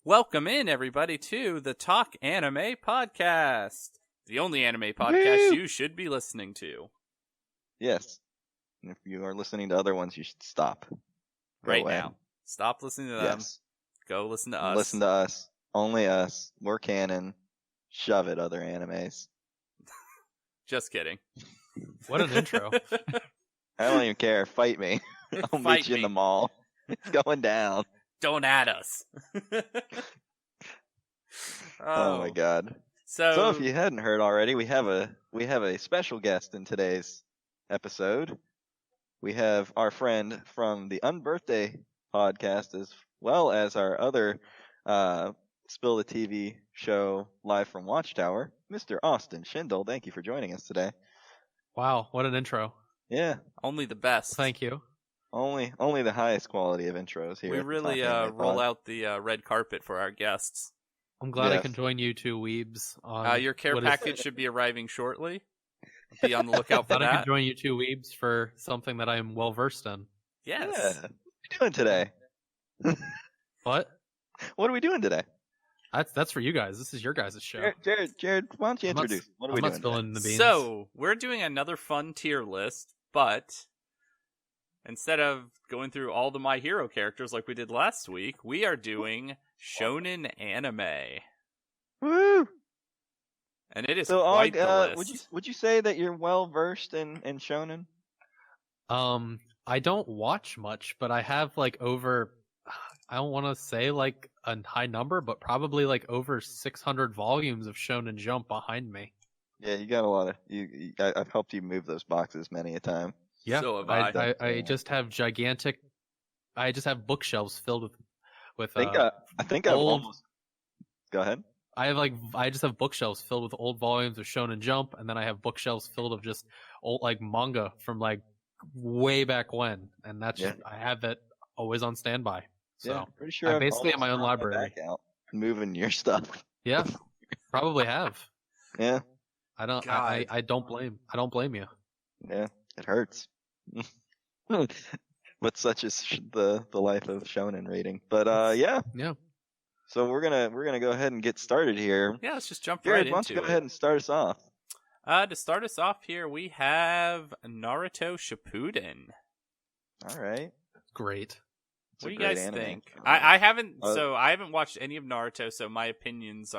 Welcome in, everybody, to the Talk Anime Podcast, the only anime podcast you should be listening to. Yes. And if you are listening to other ones, you should stop. Go right away. now. Stop listening to them. Yes. Go listen to us. Listen to us. Only us. We're canon. Shove it, other animes. Just kidding. What an intro. I don't even care. Fight me. I'll Fight meet you in me. the mall. It's going down. Don't add us. Oh my god. So if you hadn't heard already, we have a special guest in today's episode. We have our friend from the Unbirthday podcast, as well as our other Spill the TV show live from Watchtower, Mr. Austin Schindel. Thank you for joining us today. Wow, what an intro. Yeah. Only the best. Thank you. Only the highest quality of intros here. We really roll out the red carpet for our guests. I'm glad I can join you two weebs. On your care package should be arriving shortly. Be on the lookout for that. that. I can join you two weebs for something that I am well versed in. Yes. Yeah. What are we doing today? What? What are we doing today? That's for you guys. This is your guys' show. Jared, why don't you introduce? What are we doing? Spilling the beans. So, we're doing another fun tier list, but instead of going through all the My Hero characters like we did last week, we are doing Shonen anime. Woo! And it is So, quite the list. would you say that you're well versed in Shonen? I don't watch much, but I have like over, I don't want to say like a high number, but probably like over 600 volumes of Shonen Jump behind me. Yeah, you got a lot of. I've helped you move those boxes many a time. Yeah, So have I. I just have gigantic. I just have bookshelves filled with. I think I've old. almost. Go ahead. I just have bookshelves filled with old volumes of Shonen Jump, and then I have bookshelves filled of just old like manga from like way back when, and that's just, I have that always on standby. So yeah, pretty sure I basically have my own library. Moving your stuff. Yeah, probably have. Yeah. I don't. God. I don't blame. I don't blame you. Yeah, it hurts. But such is the life of shonen reading. But yeah. Yeah. So we're gonna go ahead and get started here. Yeah, let's just jump Jared, right why don't into you go it. ahead and start us off? To start us off here, we have Naruto Shippuden. All right. Great. What do you guys think? I haven't watched any of Naruto, so my opinions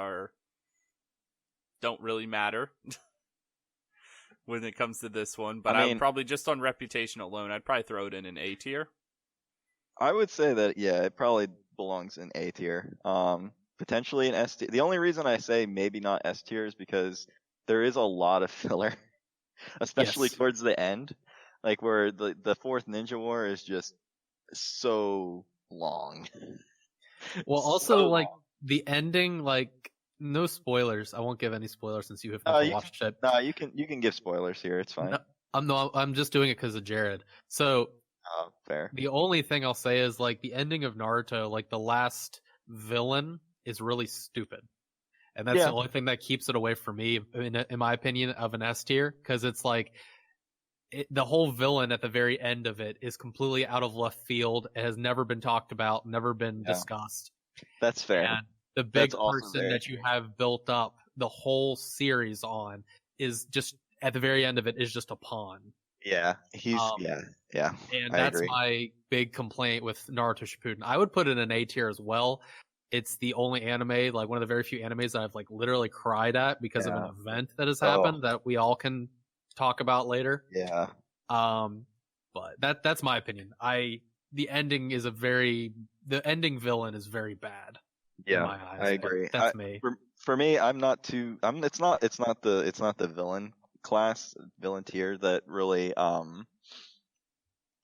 don't really matter when it comes to this one. But I would probably, just on reputation alone, I'd probably throw it in an A tier. I would say that it probably belongs in A tier. Potentially an S tier. The only reason I say maybe not S tier is because there is a lot of filler, especially towards the end, like where the fourth Ninja War is just so long. Well, also like the ending, like no spoilers. I won't give any spoilers since you have never watched it. No, you can give spoilers here. It's fine. I'm just doing it because of Jared. So fair. The only thing I'll say is like the ending of Naruto, like the last villain is really stupid. And that's the only thing that keeps it away from me, in my opinion, of an S tier, because it's like the whole villain at the very end of it is completely out of left field. It has never been talked about, never been discussed. That's fair. And the big person that you have built up the whole series on is just at the very end of it is just a pawn. Yeah, he's yeah. And that's my big complaint with Naruto Shippuden. I would put it in A tier as well. It's the only anime, like one of the very few animes that I've like literally cried at because of an event that has happened that we all can talk about later. Yeah. But that's my opinion. The ending villain is very bad. Yeah, in my eyes, I agree. That's me. For me, it's not the villain tier that really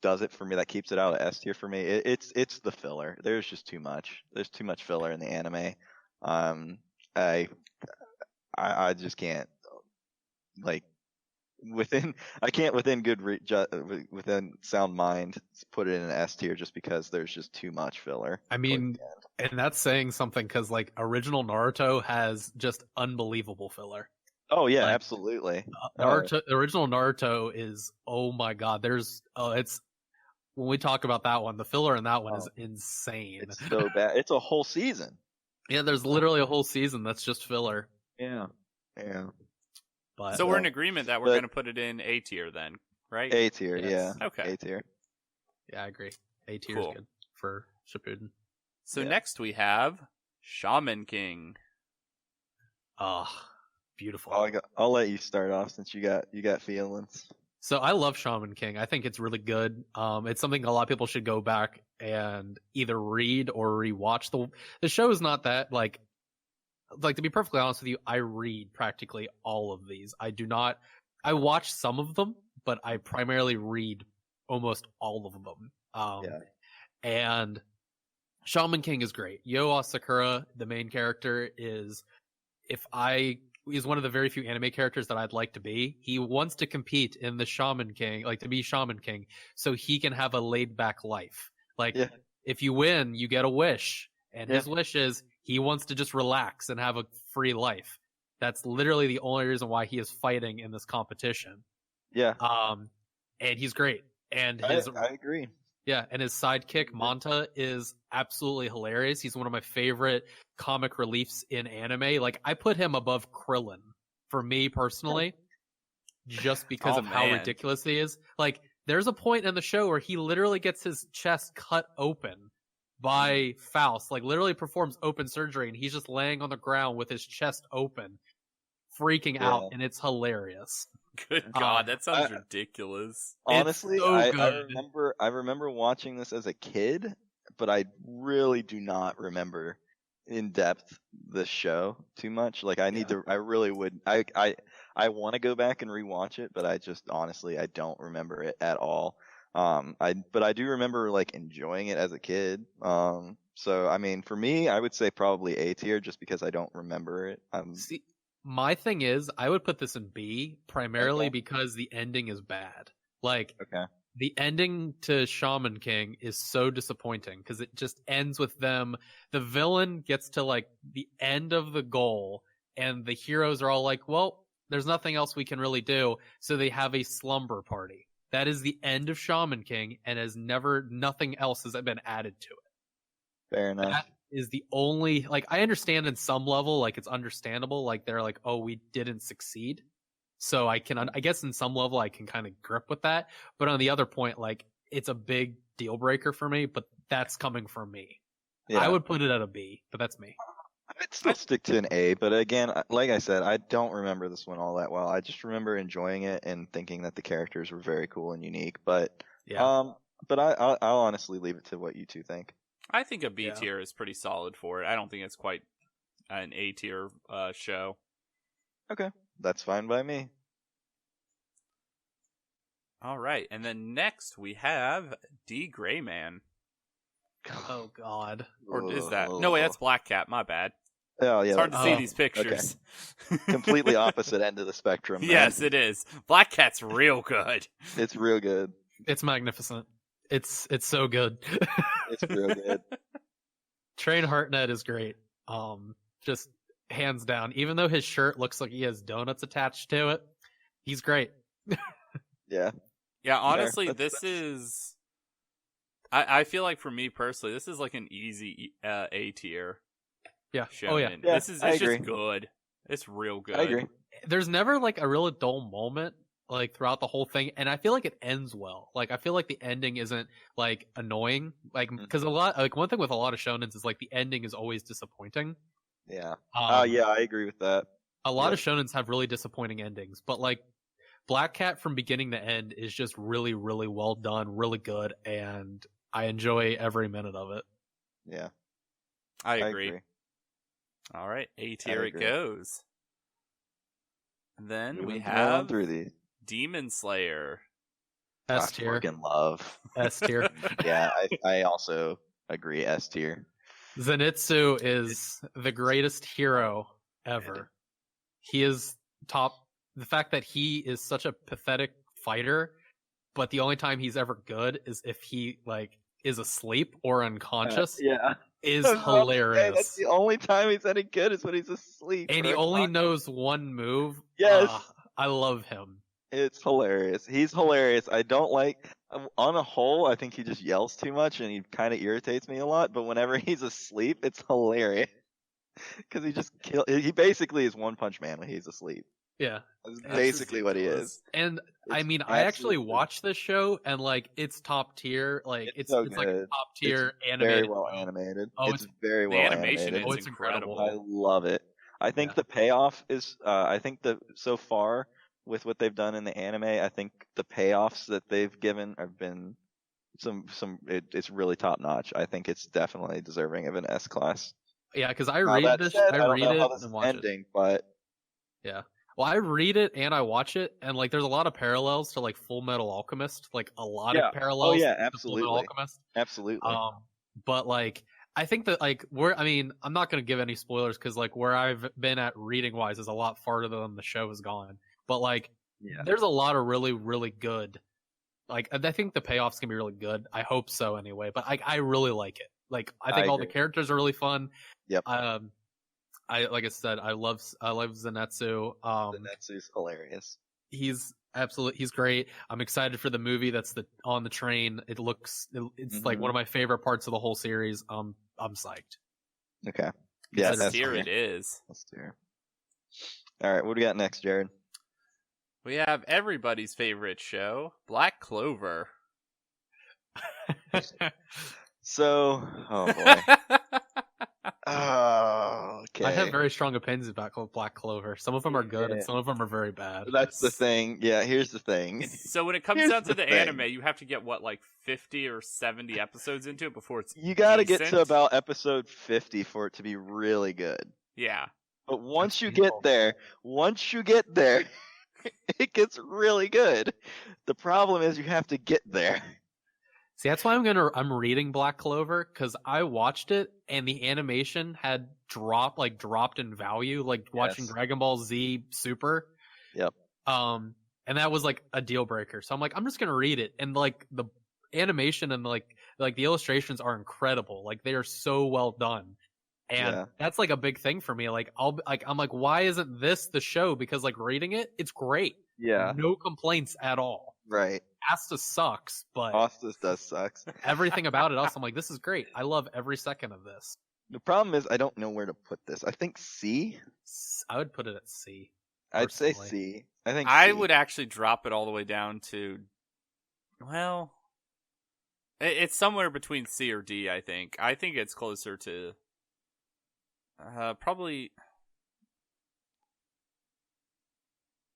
does it for me, that keeps it out of S tier for me. It's the filler. There's just too much. There's too much filler in the anime. I just can't within sound mind put it in an S tier just because there's just too much filler. I mean, and that's saying something because like original Naruto has just unbelievable filler. Oh yeah, absolutely. Original Naruto is, oh my god. It's when we talk about that one, the filler in that one is insane. It's so bad. It's a whole season. Yeah, there's literally a whole season that's just filler. Yeah. But so we're in agreement that we're going to put it in A tier then, right? A tier, yes. Yeah. Okay. A tier. Yeah, I agree. A tier is good for Shippuden. So next we have Shaman King. Oh, beautiful. I'll let you start off since you got feelings. So I love Shaman King. I think it's really good. It's something a lot of people should go back and either read or rewatch. The show is not that like to be perfectly honest with you, I read practically all of these. I watch some of them, but I primarily read almost all of them. And Shaman King is great. Yo Asakura, the main character, is one of the very few anime characters that I'd like to be. He wants to compete in the Shaman King, like to be Shaman King, so he can have a laid back life. Like if you win, you get a wish. And his wish is he wants to just relax and have a free life. That's literally the only reason why he is fighting in this competition. Yeah. And he's great. And I agree. Yeah, and his sidekick, Manta, is absolutely hilarious. He's one of my favorite comic reliefs in anime. Like, I put him above Krillin, for me personally, just because of how ridiculous he is. Like, there's a point in the show where he literally gets his chest cut open by Faust. Like, literally performs open surgery, and he's just laying on the ground with his chest open, freaking out, and it's hilarious. Good God, that sounds ridiculous. Honestly, so I remember watching this as a kid, but I really do not remember in depth this show too much. Like I really would. I want to go back and rewatch it, but I just honestly I don't remember it at all. But I do remember like enjoying it as a kid. So I mean, for me, I would say probably A tier just because I don't remember it. See, my thing is, I would put this in B primarily because the ending is bad. Like, the ending to Shaman King is so disappointing because it just ends with them. The villain gets to like the end of the goal, and the heroes are all like, "Well, there's nothing else we can really do," so they have a slumber party. That is the end of Shaman King, and nothing else has been added to it. Fair enough. That is the only, like, I understand in some level, like, it's understandable, like, they're like, oh, we didn't succeed. So I guess in some level I can kind of grip with that. But on the other point, like, it's a big deal breaker for me, but that's coming from me. Yeah. I would put it at a B, but that's me. I'd still stick to an A, but again, like I said, I don't remember this one all that well. I just remember enjoying it and thinking that the characters were very cool and unique. But I'll honestly leave it to what you two think. I think a B tier is pretty solid for it. I don't think it's quite an A tier show. Okay, that's fine by me. All right, and then next we have D. Gray Man. Oh God, or is that? No, wait, that's Black Cat. My bad. Oh yeah, it's hard to see these pictures. Okay. Completely opposite end of the spectrum. Yes, it is. Black Cat's real good. It's real good. It's magnificent. It's so good. It's real good. Train Hartnett is great. Just hands down. Even though his shirt looks like he has donuts attached to it, he's great. Yeah. Yeah, honestly, is... I feel like for me personally, this is like an easy A tier. Yeah. Shonen. Oh yeah. It's just good. It's real good. I agree. There's never like a real dull moment like throughout the whole thing, and I feel like it ends well. Like I feel like the ending isn't like annoying, like because one thing with a lot of shonens is like the ending is always disappointing. Yeah. Yeah, I agree with that. A lot of shonens have really disappointing endings, but like Black Cat from beginning to end is just really, really well done, really good, and I enjoy every minute of it. Yeah. I agree. All right, A tier it goes. And then we have through these. Demon Slayer. S tier. Fucking love. S tier. Yeah, I also agree. S tier. Zenitsu is the greatest hero ever. He is top. The fact that he is such a pathetic fighter, but the only time he's ever good is if he like is asleep or unconscious. Is hilarious. That's the only time he's any good is when he's asleep. And he only knows one move. Yes. I love him. It's hilarious. He's hilarious. I don't like, on a whole, I think he just yells too much and he kind of irritates me a lot, but whenever he's asleep, it's hilarious. Because he just he basically is One Punch Man when he's asleep. Yeah. That's basically what he is. And It's I mean, I actually watched this show, and like, it's top tier. Like, it's so like a top tier it's animated. Very well animated. It's very well animation animated. is incredible. I love it. I think the payoff is. I think that so far with what they've done in the anime, I think the payoffs that they've given have been it's really top notch. I think it's definitely deserving of an S class. Yeah, because I read this, I read it and watch it. But yeah, well, I read it and I watch it, and like, there's a lot of parallels to like Full Metal Alchemist, like a lot of parallels. Oh yeah, to absolutely. Full Metal Alchemist. Absolutely. But like, I think that like I'm not gonna give any spoilers because like where I've been at reading wise is a lot farther than the show has gone. But like, there's a lot of really, really good. Like, I think the payoff's gonna be really good. I hope so anyway. But I really like it. Like, I think all the characters are really fun. Yep. I like I said, I love Zenetsu. Zenetsu's hilarious. He's great. I'm excited for the movie that's on the train. It's like one of my favorite parts of the whole series. I'm psyched. Okay. Yeah, that's tier it is. That's tier. All right, what do we got next, Jared? We have everybody's favorite show, Black Clover. So, oh boy. Oh, okay. I have very strong opinions about Black Clover. Some of them are good, and some of them are very bad. That's the thing. Yeah, here's the thing. So when it comes down to the anime, you have to get what, like 50 or 70 episodes into it before it's You got to get to about episode 50 for it to be really good. Yeah. But once you get there, it gets really good. The problem is you have to get there. See, that's why I'm reading Black Clover, because I watched it and the animation had dropped in value, like watching Dragon Ball Z Super. Yep. And that was like a deal breaker. So I'm like, I'm just gonna read it, and like the animation and like the illustrations are incredible. Like, they are so well done. And that's like a big thing for me. Like, I'm like, why isn't this the show? Because like, reading it, it's great. Yeah. No complaints at all. Right. Asta sucks, but Asta does sucks. Everything about it else, I'm like, this is great. I love every second of this. The problem is I don't know where to put this. I think C. I would put it at C. I'd say C. I would actually drop it all the way down to, well, it's somewhere between C or D, I think. I think it's closer to probably,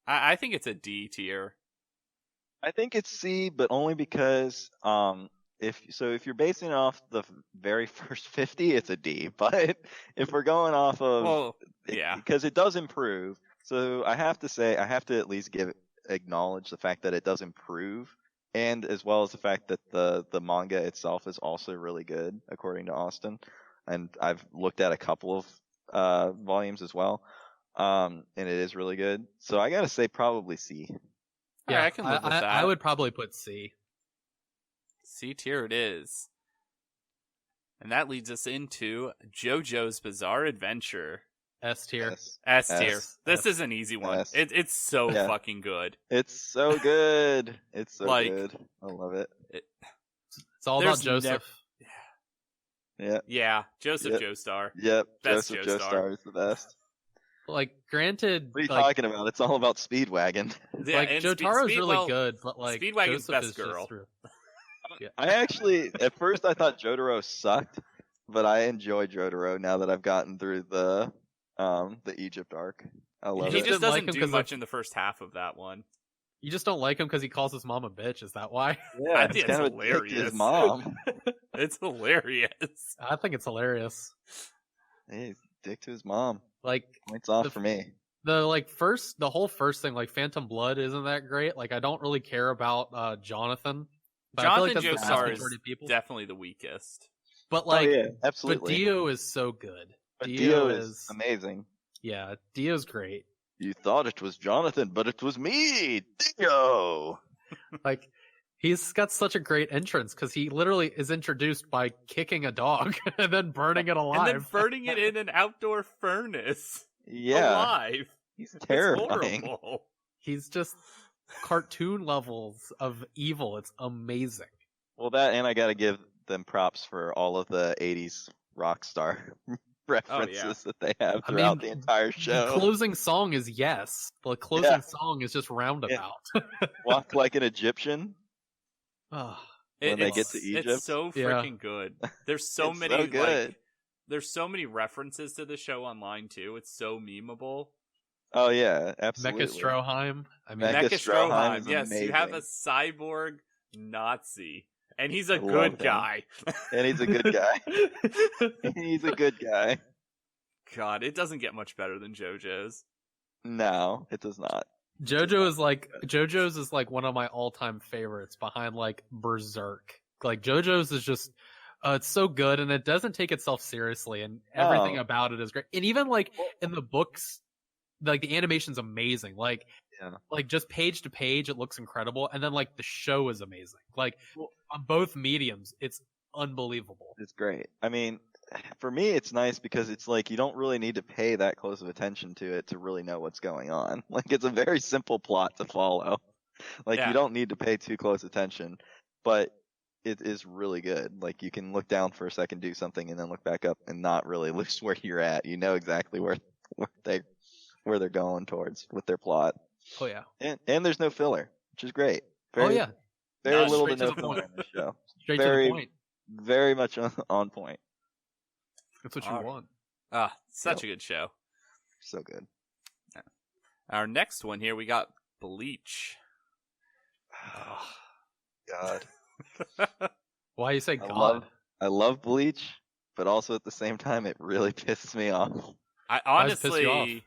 I think it's a D tier. I think it's C, but only because if you're basing it off the very first 50, it's a D. But if we're going off of because it does improve. So I have to at least acknowledge the fact that it does improve, and as well as the fact that the manga itself is also really good, according to Austin. And I've looked at a couple of volumes as well, and it is really good. So I gotta say probably C. Yeah, I can live with that. I would probably put C. C tier it is. And that leads us into JoJo's Bizarre Adventure. S tier. S tier. This is an easy one. It's so fucking good. It's so good. It's so good. I love it. It's all about Joseph. Yeah. Joseph Joestar. Yep. Best Joseph Joestar is the best. Like, granted, what are you talking about? It's all about Speedwagon. Yeah, like, Jotaro's really good, but like, Speedwagon's best girl. I actually, at first, I thought Jotaro sucked, but I enjoy Jotaro now that I've gotten through the Egypt arc. I love it. He just doesn't do much in the first half of that one. You just don't like him because he calls his mom a bitch. Is that why? Yeah, I think it's hilarious. His mom. It's hilarious. I think it's hilarious. Hey, dick to his mom. Like, points off for me. The whole first thing, like Phantom Blood, isn't that great. Like, I don't really care about Jonathan. But Jonathan Joestar is definitely the weakest. But like, absolutely. But Dio is so good. Dio is amazing. Yeah, Dio's great. You thought it was Jonathan, but it was me, Dio. Like, he's got such a great entrance because he literally is introduced by kicking a dog and then burning it alive. And then burning it in an outdoor furnace. Yeah. Alive. He's terrifying. He's just cartoon levels of evil. It's amazing. Well, that, and I gotta give them props for all of the 80s rock star references that they have throughout the entire show. The closing song is Yes. The closing song is just Roundabout. Yeah. Walk like an Egyptian. When they get to Egypt. It's so freaking good. There's so many so good. There's so many references to the show online too. It's so memeable. Oh yeah, absolutely. Mecha Stroheim. Mecha Stroheim. Yes, amazing. You have a cyborg Nazi, and he's a good guy. And he's a good guy. He's a good guy. God, it doesn't get much better than JoJo's. No, it does not. JoJo's is like one of my all-time favorites, behind like Berserk. Like JoJo's is just it's so good, and it doesn't take itself seriously, and everything about it is great. And even like in the books, like the animation's amazing. Like just page to page, it looks incredible, and then like the show is amazing. Like on both mediums, it's unbelievable. It's great. I mean, for me, it's nice because it's like you don't really need to pay that close of attention to it to really know what's going on. Like it's a very simple plot to follow. Like you don't need to pay too close attention, but it is really good. Like you can look down for a second, do something, and then look back up and not really look where you're at. You know exactly where they're going towards with their plot. Oh yeah. And there's no filler, which is great. Very little to no filler in the show. Straight to the point. Very much on point. That's what you want. Such a good show. So good. Yeah. Our next one here, we got Bleach. Oh, God. Why you say God? I love Bleach, but also at the same time, it really pisses me off. I honestly...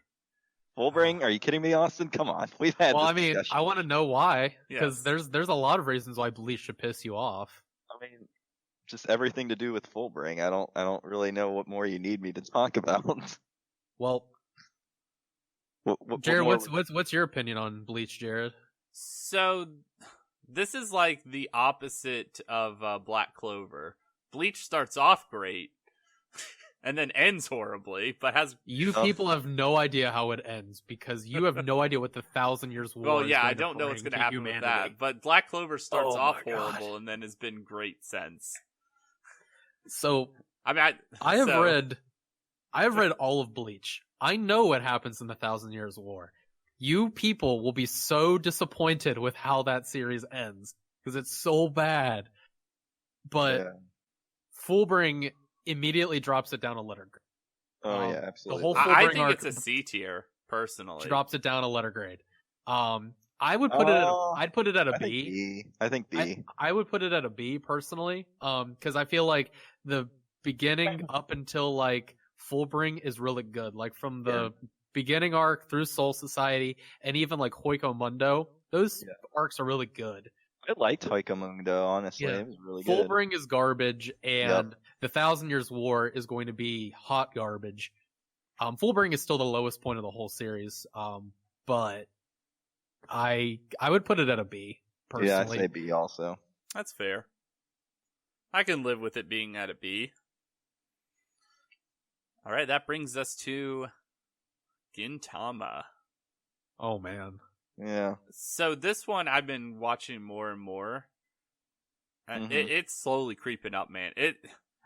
Fullbring? Are you kidding me, Austin? Come on. We've had this discussion. I want to know why, because there's a lot of reasons why Bleach should piss you off. I mean, just everything to do with Fullbring. I don't really know what more you need me to talk about. Well, Jared, what's your opinion on Bleach, Jared? So, this is like the opposite of Black Clover. Bleach starts off great, and then ends horribly, but has... You people have no idea how it ends, because you have no idea what the 1,000 Years War Well, yeah, I don't know what's going to happen with that, but Black Clover starts off horrible, and then has been great since. So, I mean, I have read all of Bleach. I know what happens in the 1,000 Years War. You people will be so disappointed with how that series ends, because it's so bad. But Fullbring immediately drops it down a letter grade. Oh yeah, absolutely. The whole I Fullbring think arc, it's a C tier, personally. Drops it down a letter grade. I would put I'd put it at a B. I think B. I would put it at a B personally. Because I feel like the beginning up until like Fullbring is really good. Like from the beginning arc through Soul Society and even like Hoiko Mundo, those arcs are really good. I liked Hoiko Mundo, honestly. It was really good. Fullbring is garbage, and the 1,000 Years War is going to be hot garbage. Fullbring is still the lowest point of the whole series, but I would put it at a B, personally. Yeah, I'd say B also. That's fair. I can live with it being at a B. Alright, that brings us to Gintama. Oh, man. Yeah. So this one I've been watching more and more. And it's slowly creeping up, man.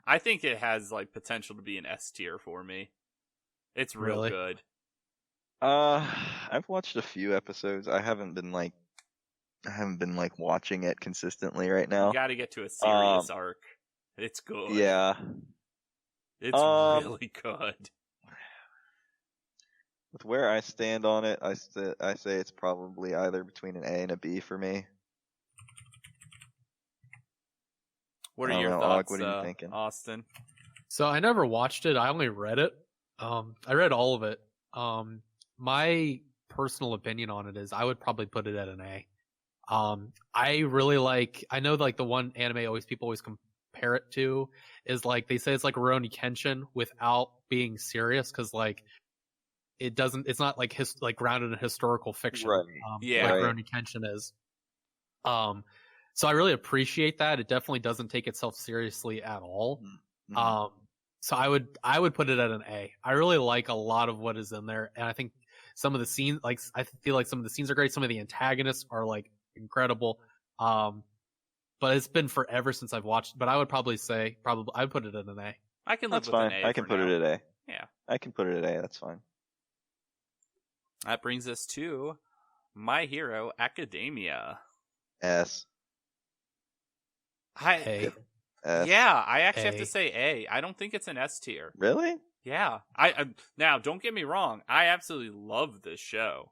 I think it has like potential to be an S tier for me. It's real good. I've watched a few episodes. I haven't been watching it consistently right now. You got to get to a serious arc. It's good. Yeah. It's really good. With where I stand on it, I say it's probably either between an A and a B for me. What are your thoughts, what are you thinking? Austin? So I never watched it. I only read it. I read all of it. My personal opinion on it is I would probably put it at an A. I really I know like the one anime people always compare it to is like, they say it's like Rurouni Kenshin without being serious, because like it's not like grounded in historical fiction. Right. Rurouni Kenshin is. So I really appreciate that. It definitely doesn't take itself seriously at all. Mm-hmm. So I would put it at an A. I really like a lot of what is in there, and I think some of the scenes, I feel like some of the scenes are great. Some of the antagonists are like incredible. But it's been forever since I've watched. But I would probably say I'd put it at an A. I can live That's with fine. an A. I can put it at A. Yeah. I can put it at A. That's fine. That brings us to My Hero Academia. S. A. S. Yeah, I actually have to say A. I don't think it's an S tier. Really? Yeah. I now, don't get me wrong. I absolutely love this show.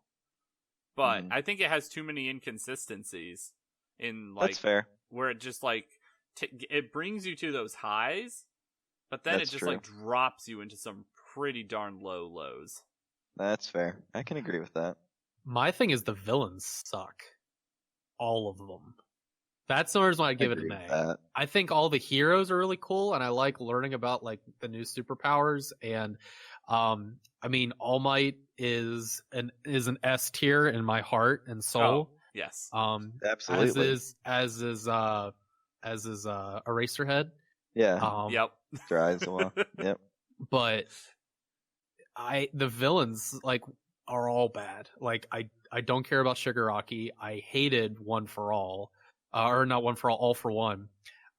But I think it has too many inconsistencies in, like, that's fair. Where it just, like, it brings you to those highs, but then That's it just, true. like, drops you into some pretty darn low lows. That's fair. I can agree with that. My thing is the villains suck. All of them. That's the reason why I give it an A. I think all the heroes are really cool, and I like learning about, like, the new superpowers. And I mean, All Might is an S tier in my heart and soul. Oh, yes. Absolutely. As is Eraserhead. Yeah. Yep. Dry as well. Yep. But the villains, like, are all bad. Like, I don't care about Shigaraki. I hated One for All. Or not One for All for One.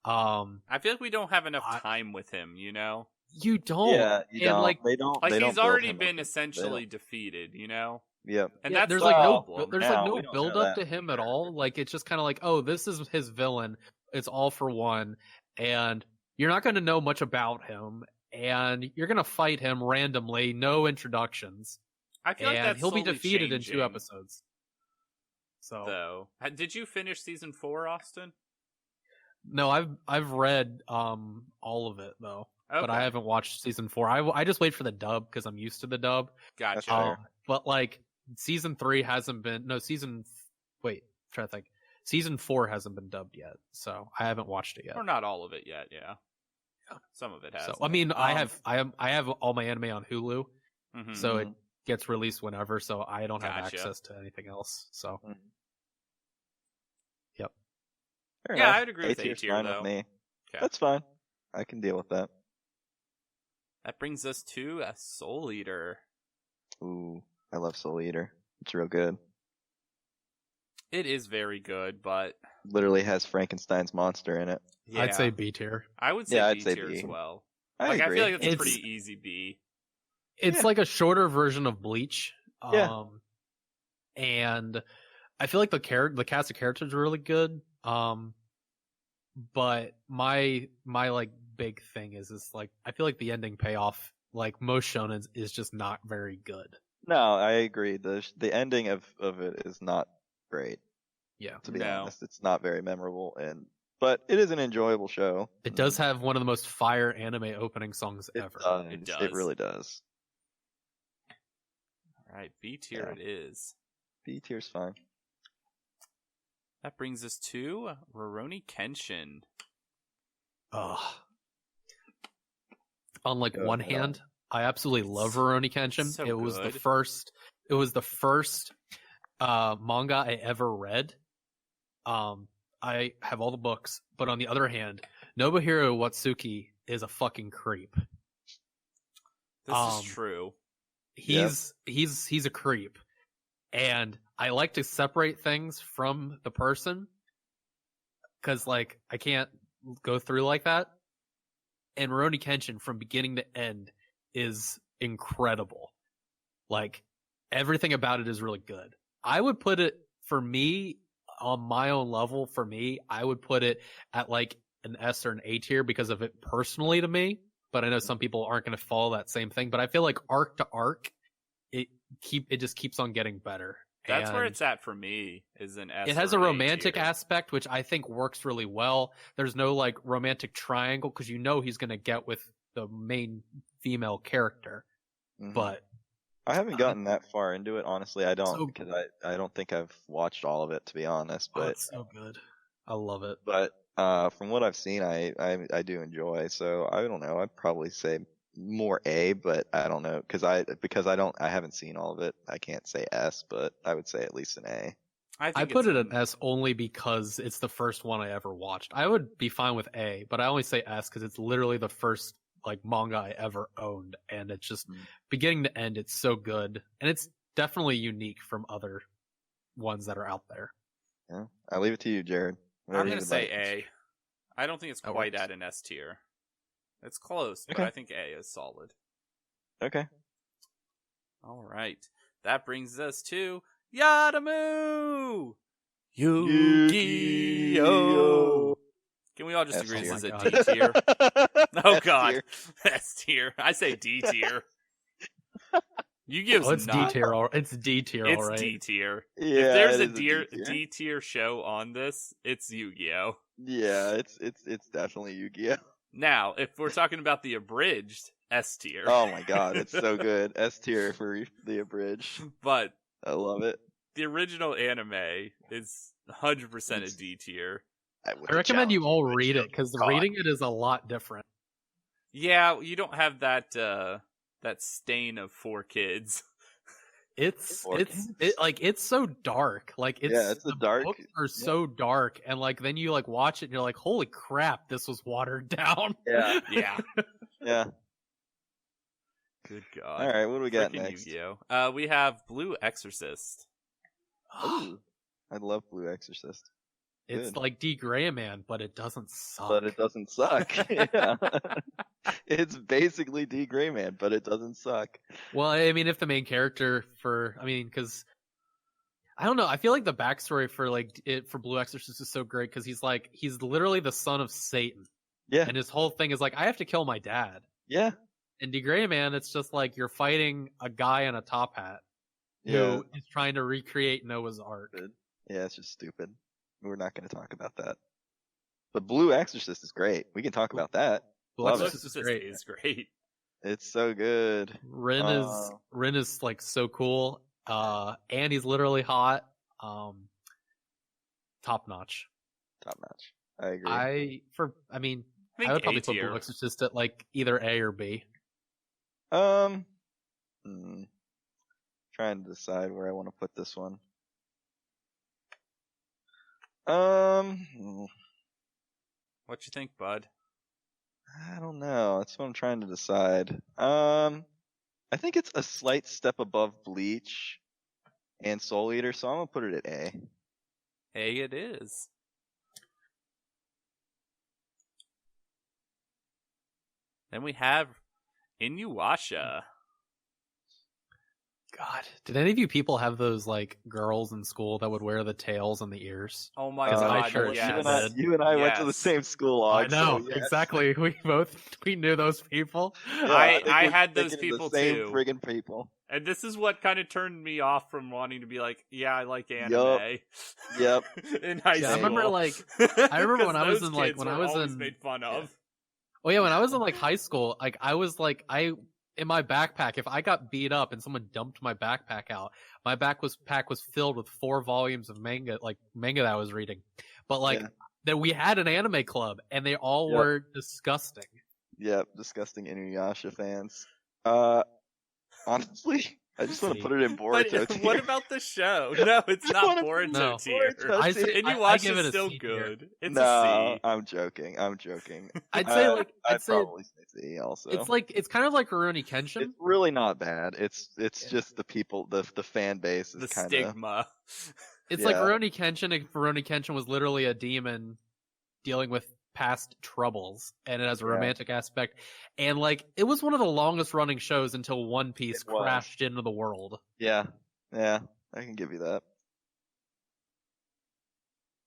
I feel like we don't have enough time with him, you know? You don't. Yeah, you don't. Like, they don't. Like, they he's don't already been essentially defeated, you know? Yep. And that's there's the like problem. there's like no build up to him at all. Like, it's just kind of like, oh, this is his villain. It's All for One, and you're not going to know much about him, and you're going to fight him randomly, no introductions. I feel like that's he'll be defeated in 2 episodes. So, did you finish season 4, Austin? No, I've read all of it though, but I haven't watched season 4. I just wait for the dub because I'm used to the dub. Gotcha. But like season 3 hasn't been season 4 hasn't been dubbed yet, so I haven't watched it yet. Or not all of it yet. Yeah. Some of it has. So I mean, I have all my anime on Hulu, so it gets released whenever. So I don't have access to anything else. So. Yep. Fair yeah, enough. I'd agree with A tier though. With me. Okay. That's fine. I can deal with that. That brings us to a Soul Eater. Ooh, I love Soul Eater. It's real good. It is very good, but literally has Frankenstein's monster in it. Yeah. I'd say B tier. I would say B tier as well. I feel like it's a pretty easy B. It's like a shorter version of Bleach. And I feel like the cast of characters are really good. But my like big thing is like I feel like the ending payoff, like most shonen, is just not very good. No, I agree. The ending of it is not great. Yeah. To be honest, it's not very memorable, but it is an enjoyable show. It does have one of the most fire anime opening songs ever. It does. It really does. All right, B tier it is. B tier's fine. That brings us to Rurouni Kenshin. On like one hand, I absolutely love Rurouni Kenshin. So it was the first manga I ever read. I have all the books, but on the other hand, Nobuhiro Watsuki is a fucking creep. This is true. He's a creep. And I like to separate things from the person because, like, I can't go through like that. And Rurouni Kenshin, from beginning to end, is incredible. Like, everything about it is really good. I would put it, for me, on my own level, for me, I would put it at, like, an S or an A tier because of it personally to me. But I know some people aren't going to follow that same thing. But I feel like arc to arc, it just keeps on getting better. That's where it's at for me, is an S. It has a romantic aspect, which I think works really well. There's no like romantic triangle because you know he's going to get with the main female character. But I haven't gotten that far into it, honestly. I don't, because I don't think I've watched all of it, to be honest. But it's so good. I love it. But from what I've seen, I do enjoy. So I don't know. I'd probably say more A, but I don't know because I haven't seen all of it. I can't say S, but I would say at least an A. I put it an S only because it's the first one I ever watched. I would be fine with A, but I only say S because it's literally the first like manga I ever owned, and it's just beginning to end. It's so good, and it's definitely unique from other ones that are out there. Yeah, I leave it to you, Jared. I'm gonna say A. I don't think it's quite at an S tier. It's close, but I think A is solid. Okay. All right. That brings us to Yadamu! Yu-Gi-Oh! Can we all just agree this is a D tier? Oh god. S tier. I say D tier. Yu-Gi-Oh's it's D tier. It's D tier. It's right. D tier. Yeah, if there's a D tier show on this, it's Yu-Gi-Oh. Yeah, it's definitely Yu-Gi-Oh. Now, if we're talking about the abridged, S tier. Oh my god, it's so good. S tier for the abridged. But I love it. The original anime is 100% a D tier. I recommend you all read it because reading it is a lot different. Yeah, you don't have that stain of 4 kids. It's so dark. Like it's the dark. Books are so dark, and like then you like watch it and you're like, holy crap, this was watered down. Yeah. Yeah. Good God. All right, what do we got next? Yu-Gi-Oh. We have Blue Exorcist. Ooh, I love Blue Exorcist. It's like D Gray Man, but it doesn't suck. Yeah. It's basically D Gray Man, but it doesn't suck. Well, I mean, if the main character because I don't know, I feel like the backstory for Blue Exorcist is so great because he's literally the son of Satan. Yeah. And his whole thing is like, I have to kill my dad. Yeah. In D Gray Man, it's just like you're fighting a guy in a top hat who is trying to recreate Noah's Ark. Yeah, it's just stupid. We're not going to talk about that. But Blue Exorcist is great. We can talk about that. Blue Exorcist is great. It's so good. Rin is like so cool. And he's literally hot. Top notch. I agree. I would probably put Blue Exorcist at like either A or B. Trying to decide where I want to put this one. What you think, bud? I don't know. That's what I'm trying to decide. I think it's a slight step above Bleach and Soul Eater, so I'm gonna put it at A. A it is. Then we have Inuyasha. God, did any of you people have those like girls in school that would wear the tails and the ears? Oh my god! Yes. You and I went to the same school. I know exactly. We knew those people. Yeah, I had those people the same too. Friggin' people. And this is what kind of turned me off from wanting to be like, yeah, I like anime. Yep. In high school. I remember when I was in made fun of. Oh yeah, when I was in like high school, like in my backpack, if I got beat up and someone dumped my backpack out, my backpack was filled with 4 volumes of manga that I was reading. But that we had an anime club, and they all were disgusting. Yep, disgusting Inuyasha fans. Honestly, I just want to put it in Boruto tier. What about the show? No, it's not Boruto tier. Inuyasha is still good. It's a C. I'm joking. I'd say probably say C also. It's kind of like Rurouni Kenshin. It's really not bad. It's just the people, the fan base is the kind of stigma. It's like Rurouni Kenshin. If Rurouni Kenshin was literally a demon dealing with past troubles, and it has a romantic aspect, and like it was one of the longest running shows until One Piece crashed into the world. Yeah, I can give you that.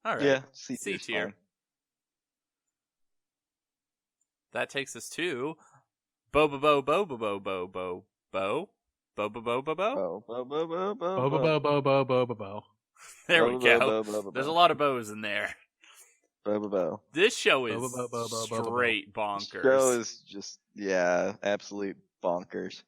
All right, yeah, C tier. That takes us to Bo. There we go. There's a lot of bows in there. This show is straight bonkers. This show is just, absolute bonkers.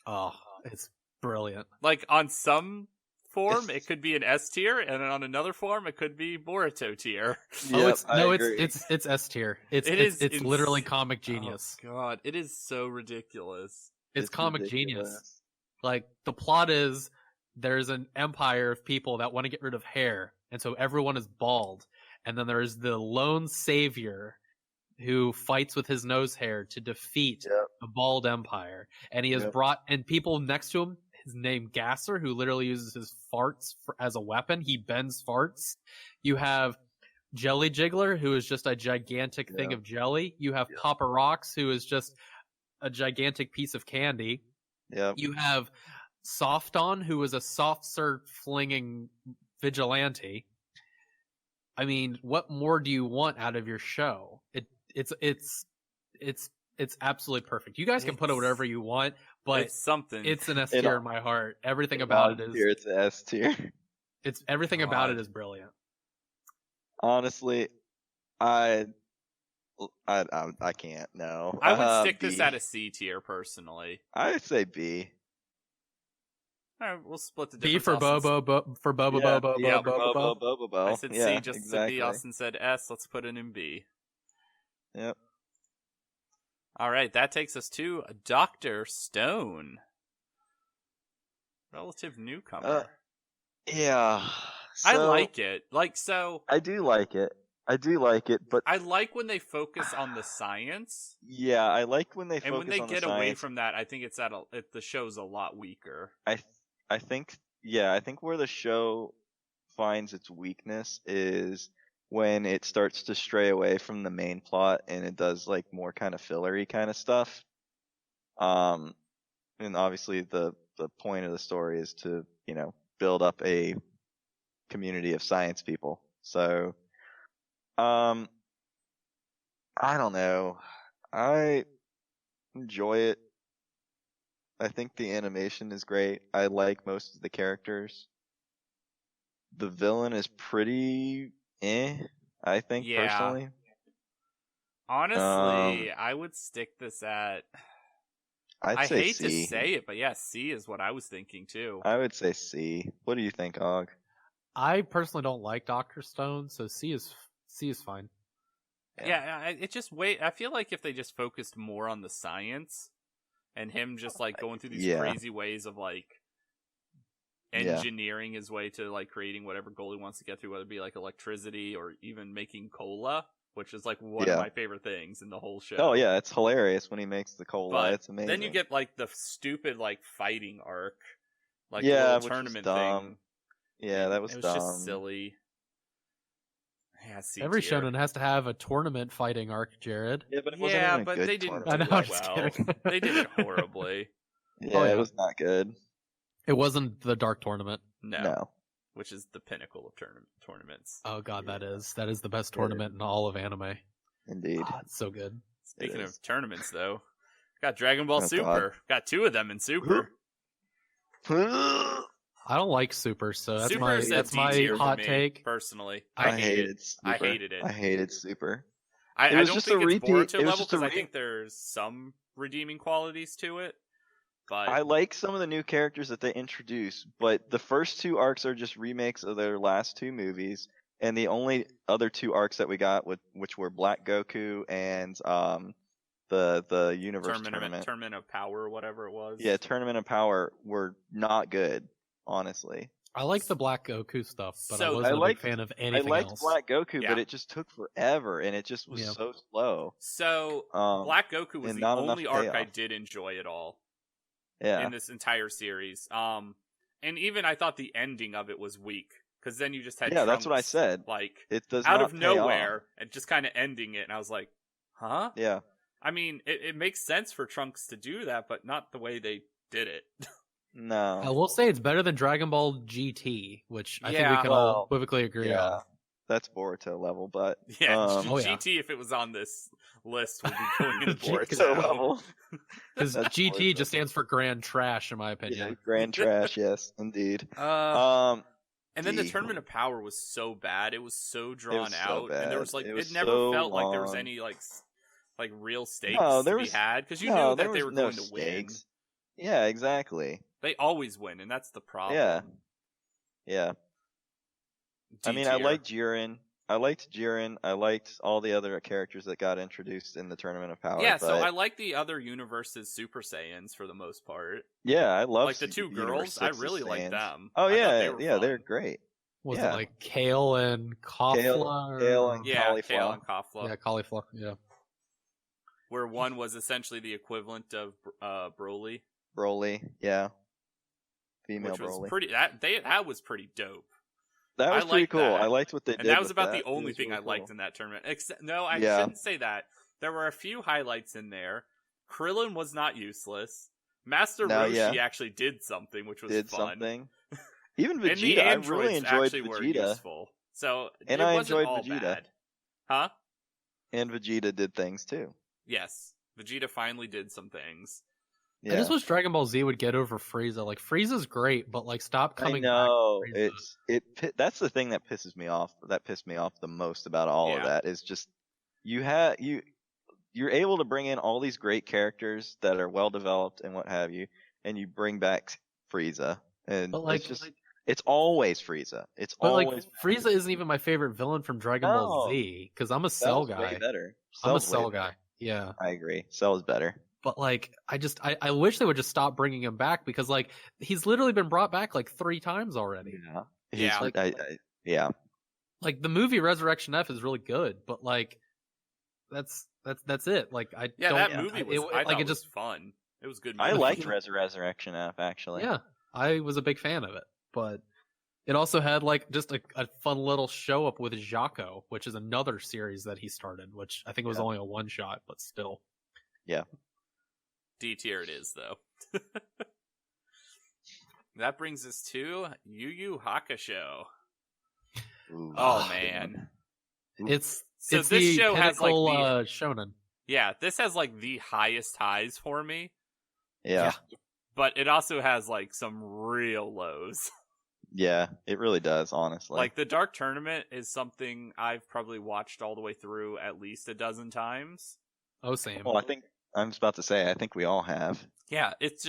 Oh, it's brilliant. Like, on some form, it could be an S tier, and on another form, it could be Boruto tier. Yep, it's S tier. It's literally comic genius. Oh, God, it is so ridiculous. It's comic genius. Like, the plot is, there's an empire of people that want to get rid of hair, and so everyone is bald. And then there's the lone savior who fights with his nose hair to defeat the bald empire. And he has brought, and people next to him, his name Gasser, who literally uses his farts as a weapon. He bends farts. You have Jelly Jiggler, who is just a gigantic thing of jelly. You have Papa Rocks, who is just a gigantic piece of candy. Yep. You have Softon, who is a soft serve flinging vigilante. I mean, what more do you want out of your show? It's absolutely perfect. You guys can put it whatever you want, but it's something. It's an S tier in my heart. Everything about it is. It's an S tier. It's everything about it is brilliant. Honestly, I can't. No, I would stick this at a C tier personally. I'd say B. All right, we'll split the B difference. for Bobo, for Bobo. I said C just to B. Austin said S. Let's put it in B. Yep. All right, that takes us to Dr. Stone. Relative newcomer. Yeah. So, I like it. I do like it, but I like when they focus on the science. Yeah, I like when they focus on the science. And when they get away from that, I think the show's a lot weaker. I think where the show finds its weakness is when it starts to stray away from the main plot and it does like more kind of fillery kind of stuff. And obviously the point of the story is to, build up a community of science people. So, I don't know. I enjoy it. I think the animation is great. I like most of the characters. The villain is pretty I think, personally. Honestly, I would stick this at... I hate C. To say it, but yeah, C is what I was thinking too. I would say C. What do you think, Og? I personally don't like Dr. Stone, so C is fine. Yeah, I feel like if they just focused more on the science and him just like going through these crazy ways of like engineering his way to like creating whatever goal he wants to get through, whether it be like electricity or even making cola, which is like one of my favorite things in the whole show. Oh yeah, it's hilarious when he makes the cola. It's amazing. Then you get like the stupid like fighting arc, like the little tournament thing. Yeah, that was dumb. It was just silly. Yeah, every shonen has to have a tournament fighting arc, Jared. Yeah, but it wasn't even a good they didn't do it well. They did it horribly. Yeah, it was not good. It wasn't the Dark Tournament. No. Which is the pinnacle of tournaments. Oh god, that is the best tournament in all of anime. Indeed. Oh, it's so good. Speaking of tournaments, though, got Dragon Ball Super. God. Got 2 of them in Super. I don't like Super, so that's Super my hot take. Personally, I hated Super. I hated it. I hated Super. I don't think it's Boruto level because I think there's some redeeming qualities to it. But I like some of the new characters that they introduce, but the first 2 arcs are just remakes of their last 2 movies, and the only other 2 arcs that we got, which were Black Goku and the Universe Tournament of Power, or whatever it was. Yeah, Tournament of Power were not good, honestly. I like the Black Goku stuff, but I wasn't a big fan of anything else. I liked Black Goku, but it just took forever, and it just was so slow. So Black Goku was the only arc I did enjoy at all. Yeah. In this entire series. And even I thought the ending of it was weak. Because then you just had Trunks, that's what I said. Like, it does out not of nowhere, and just kind of ending it. And I was like, huh? Yeah. I mean, it makes sense for Trunks to do that, but not the way they did it. No. I will say it's better than Dragon Ball GT, which I think we can all unequivocally agree on. That's Boruto level, but... Yeah, GT, if it was on this list, would be going into Boruto level. Because GT Boruto just stands for Grand Trash, in my opinion. Yeah, Grand Trash, yes, indeed. And then the Tournament of Power was so bad. It was so drawn out. So and there was like... It never felt like there was any like real stakes to be had. Because you knew that they were going to win. Yeah, exactly. They always win, and that's the problem. Yeah. I mean, I liked Jiren. I liked all the other characters that got introduced in the Tournament of Power. Yeah, so I like the other universe's Super Saiyans for the most part. Yeah, I love like the 2 girls. I really like them. Oh yeah, they're great. Was it like Kale and Kafla? Kale and Cauliflower. Kale and Kafla. Yeah, Cauliflower. Yeah. Where one was essentially the equivalent of Broly. Broly, yeah. Female which was Broly. That was pretty dope. That was pretty cool. I liked what they did. And that was about the only thing I liked in that tournament. I shouldn't say that. There were a few highlights in there. Krillin was not useless. Master Roshi actually did something, which was fun. Even Vegeta, I really enjoyed Vegeta. Were useful. So and I enjoyed all Vegeta. Bad. Huh? And Vegeta did things too. Yes, Vegeta finally did some things. Yeah. I just wish Dragon Ball Z would get over Frieza. Like Frieza's great, but like stop coming back. That's the thing that pisses me off. That pissed me off the most about all of that is just you're able to bring in all these great characters that are well developed and what have you, and you bring back Frieza, and it's always Frieza. It's always Frieza isn't even my favorite villain from Dragon Ball Z because I'm a Cell guy. Way better. I'm a Cell guy. Yeah, I agree. Cell is better. But like, I wish they would just stop bringing him back because like he's literally been brought back like 3 times already. Yeah. Like the movie Resurrection F is really good, but like that's it. Like that movie was just fun. It was good. I liked Resurrection F actually. Yeah, I was a big fan of it, but it also had like just a fun little show up with Jaco, which is another series that he started, which I think was only a 1-shot, but still. Yeah. D tier it is though. That brings us to Yu Yu Hakusho. Ooh. Oh man, it's this show has like the shonen. Yeah, this has like the highest highs for me. Yeah, but it also has like some real lows. Yeah, it really does. Honestly, like the Dark Tournament is something I've probably watched all the way through at least a dozen times. Oh, same. Well, I was about to say, I think we all have. Yeah, it's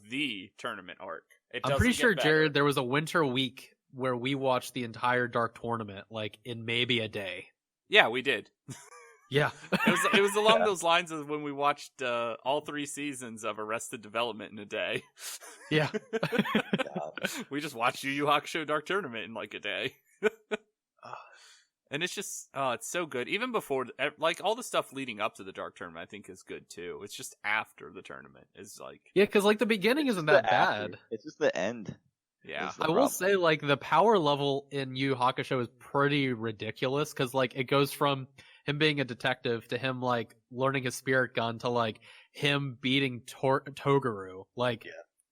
the tournament arc. I'm pretty sure, Jared, there was a winter week where we watched the entire Dark Tournament, like, in maybe a day. Yeah, we did. Yeah. It was along those lines of when we watched all 3 seasons of Arrested Development in a day. Yeah. We just watched Yu Yu Hakusho Dark Tournament in like a day. And it's just, it's so good. Even before, like, all the stuff leading up to the Dark Tournament, I think is good, too. It's just after the tournament is, like... Yeah, because, like, the beginning isn't that bad. It's just the end. Yeah. I will say, like, the power level in Yu Yu Hakusho is pretty ridiculous, because, like, it goes from him being a detective to him, like, learning his spirit gun to, like, him beating Toguro. Like,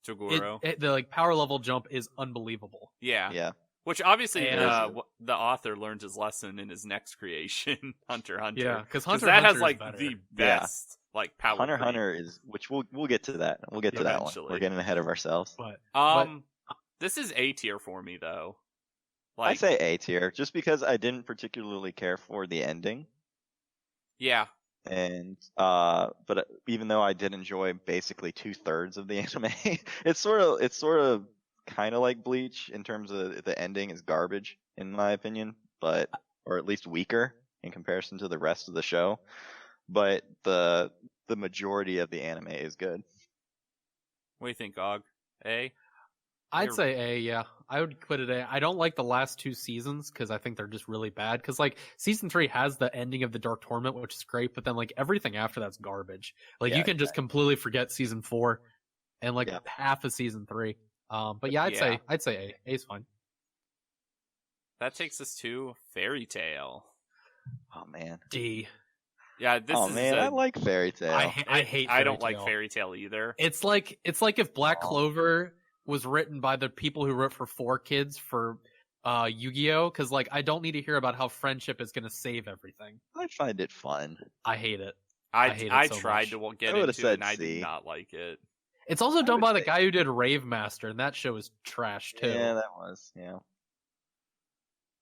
Toguro. The, like, power level jump is unbelievable. Yeah. Yeah. Which obviously the author learned his lesson in his next creation, Hunter x Hunter. Yeah, because Hunter that has like the best like power. Hunter x Hunter is, which we'll get to that. We'll get to that one. We're getting ahead of ourselves. But this is A tier for me though. Like, I say A tier just because I didn't particularly care for the ending. Yeah. And but even though I did enjoy basically 2/3 of the anime, it's sort of kind of like Bleach in terms of the ending is garbage in my opinion, or at least weaker in comparison to the rest of the show. But the majority of the anime is good. What do you think, Og? A? I'd say A, yeah. I would put it A. I don't like the last 2 seasons because I think they're just really bad. Because like season 3 has the ending of the Dark Tournament, which is great, but then like everything after that's garbage. Like you can just completely forget season 4 and like half of season 3. But yeah, I'd say A. A's fine. That takes us to Fairy Tail. Oh man. D. Yeah, I like Fairy Tail. I hate. I don't like Fairy Tail either. It's like if Black Clover was written by the people who wrote for 4Kids for Yu-Gi-Oh, because like I don't need to hear about how friendship is going to save everything. I find it fun. I hate it. I tried to get into it and I did not like it. It's also done by the guy who did Rave Master, and that show is trash too. Yeah, that was,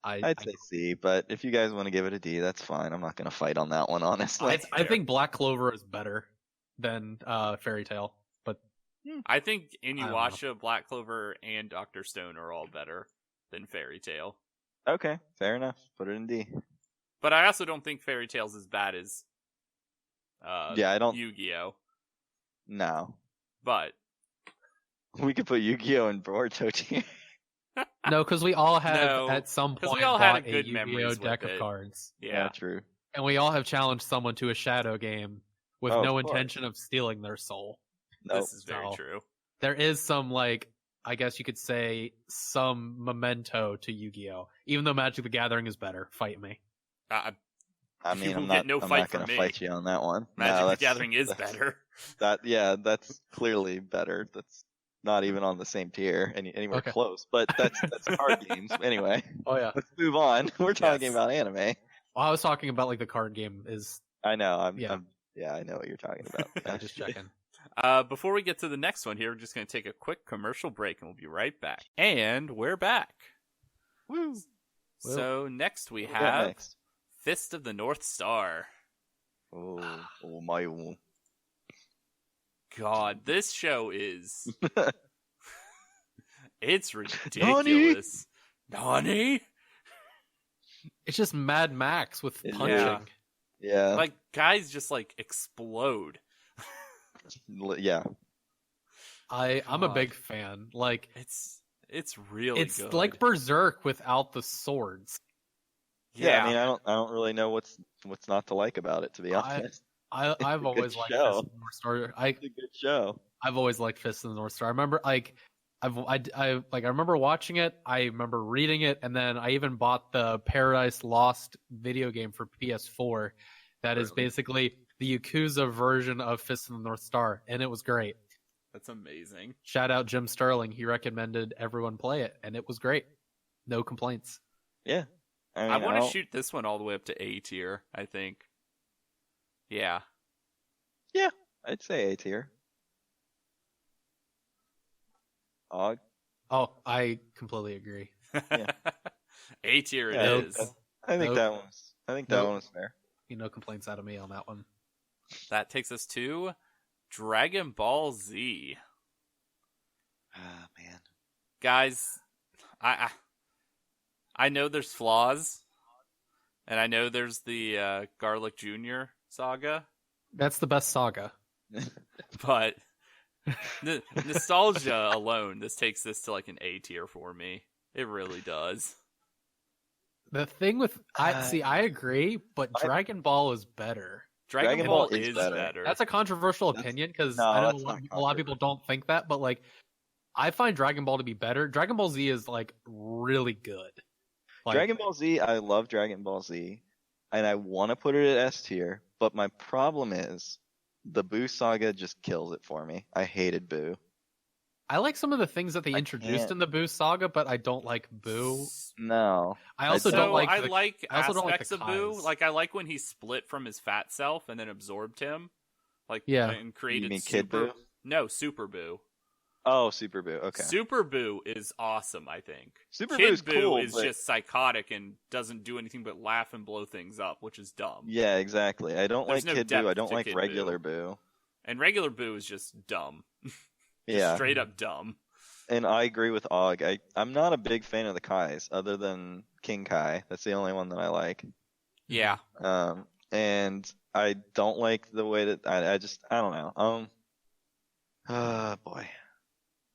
I'd say C, but if you guys want to give it a D, that's fine. I'm not going to fight on that one, honestly. I think Black Clover is better than Fairy Tail, but I think Inuyasha, Black Clover, and Dr. Stone are all better than Fairy Tail. Okay, fair enough. Put it in D. But I also don't think Fairy Tail's as bad as I don't. Yu-Gi-Oh. No. But we could put Yu-Gi-Oh in Boruto tier. No, because we all have at some point we all had a good good Yu-Gi-Oh deck of cards. Yeah, true. And we all have challenged someone to a shadow game with no intention of stealing their soul. Nope. This is very true. There is some, like, I guess you could say, some memento to Yu-Gi-Oh. Even though Magic the Gathering is better. Fight me. I mean, I'm get not going to fight you on that one. Magic the Gathering is better. That's clearly better. That's not even on the same tier anywhere close. But that's card games anyway. Oh yeah. Let's move on. We're talking about anime. Well, I was talking about like the card game is. I know. I know what you're talking about. Just checking. Before we get to the next one here, we're just going to take a quick commercial break and we'll be right back. And we're back. Woo! So next we have Fist of the North Star. Oh my. God, this show is... it's ridiculous. Nani? It's just Mad Max with punching. Yeah. Like, guys just, like, explode. Yeah. I'm a big fan. Like, it's really good. It's like Berserk without the swords. Yeah, I mean, I don't really know what's not to like about it, to be honest. I've always liked Fist of the North Star. It's a good show. I've always liked Fist of the North Star. I remember I remember watching it. I remember reading it, and then I even bought the Paradise Lost video game for PS4. That is basically the Yakuza version of Fist of the North Star, and it was great. That's amazing. Shout out Jim Sterling. He recommended everyone play it, and it was great. No complaints. Yeah. I want to shoot this one all the way up to A tier, I think. Yeah. Yeah, I'd say A tier. Oh, I completely agree. Yeah. A tier it is. I think that one was fair. No complaints out of me on that one. That takes us to Dragon Ball Z. Ah, man. Guys, I know there's flaws, and I know there's the Garlic Jr. saga. That's the best saga. But nostalgia alone, this takes this to like an A tier for me. It really does. The thing with I agree, but Dragon Ball is better. Dragon Ball is better. That's a controversial opinion because I know a lot of people don't think that, but like I find Dragon Ball to be better. Dragon Ball Z is like really good. Like, Dragon Ball Z, I love Dragon Ball Z, and I want to put it at S tier, but my problem is the Buu saga just kills it for me. I hated Buu. I like some of the things that they introduced in the Buu saga, but I don't like Buu. No. I also don't like aspects of Buu. Like I like when he split from his fat self and then absorbed him. Like and created Kid Buu? No, Super Buu. Oh, Super Buu. Okay. Super Buu is awesome, I think. Super Kid Buu cool, is just psychotic and doesn't do anything but laugh and blow things up, which is dumb. Yeah, exactly. I don't like Kid Buu. I don't like regular Buu. And regular Buu is just dumb. Yeah. Straight up dumb. And I agree with Og. I'm not a big fan of the Kais, other than King Kai. That's the only one that I like. Yeah. And I don't like the way that I don't know. Boy.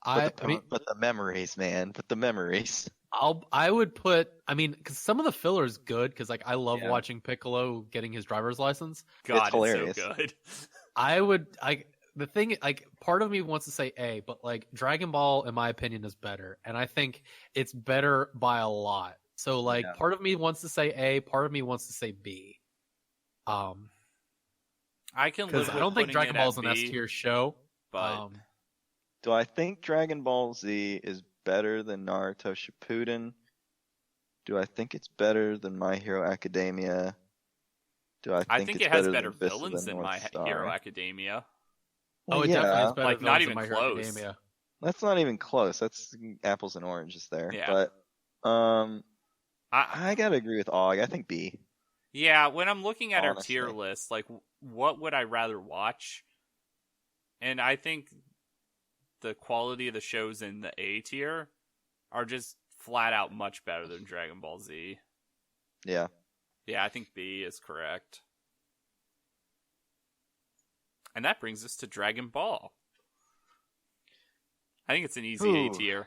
But the memories, man. But the memories. I would put. I mean, because some of the filler is good. Because like I love watching Piccolo getting his driver's license. God, it's hilarious. So good. The thing, like, part of me wants to say A, but like Dragon Ball, in my opinion, is better, and I think it's better by a lot. So like, part of me wants to say A, part of me wants to say B. I can because I don't think Dragon Ball is an S tier show. But do I think Dragon Ball Z is better than Naruto Shippuden? Do I think it's better than My Hero Academia? I think it has better villains than My Hero Academia. Well, it definitely is better. Like not even close. Academia. That's not even close. That's apples and oranges there. Yeah. But I gotta agree with Og. I think B. Yeah, when I'm looking at our tier list, like what would I rather watch? And I think the quality of the shows in the A tier are just flat out much better than Dragon Ball Z. Yeah. Yeah, I think B is correct. And that brings us to Dragon Ball. I think it's an easy A tier.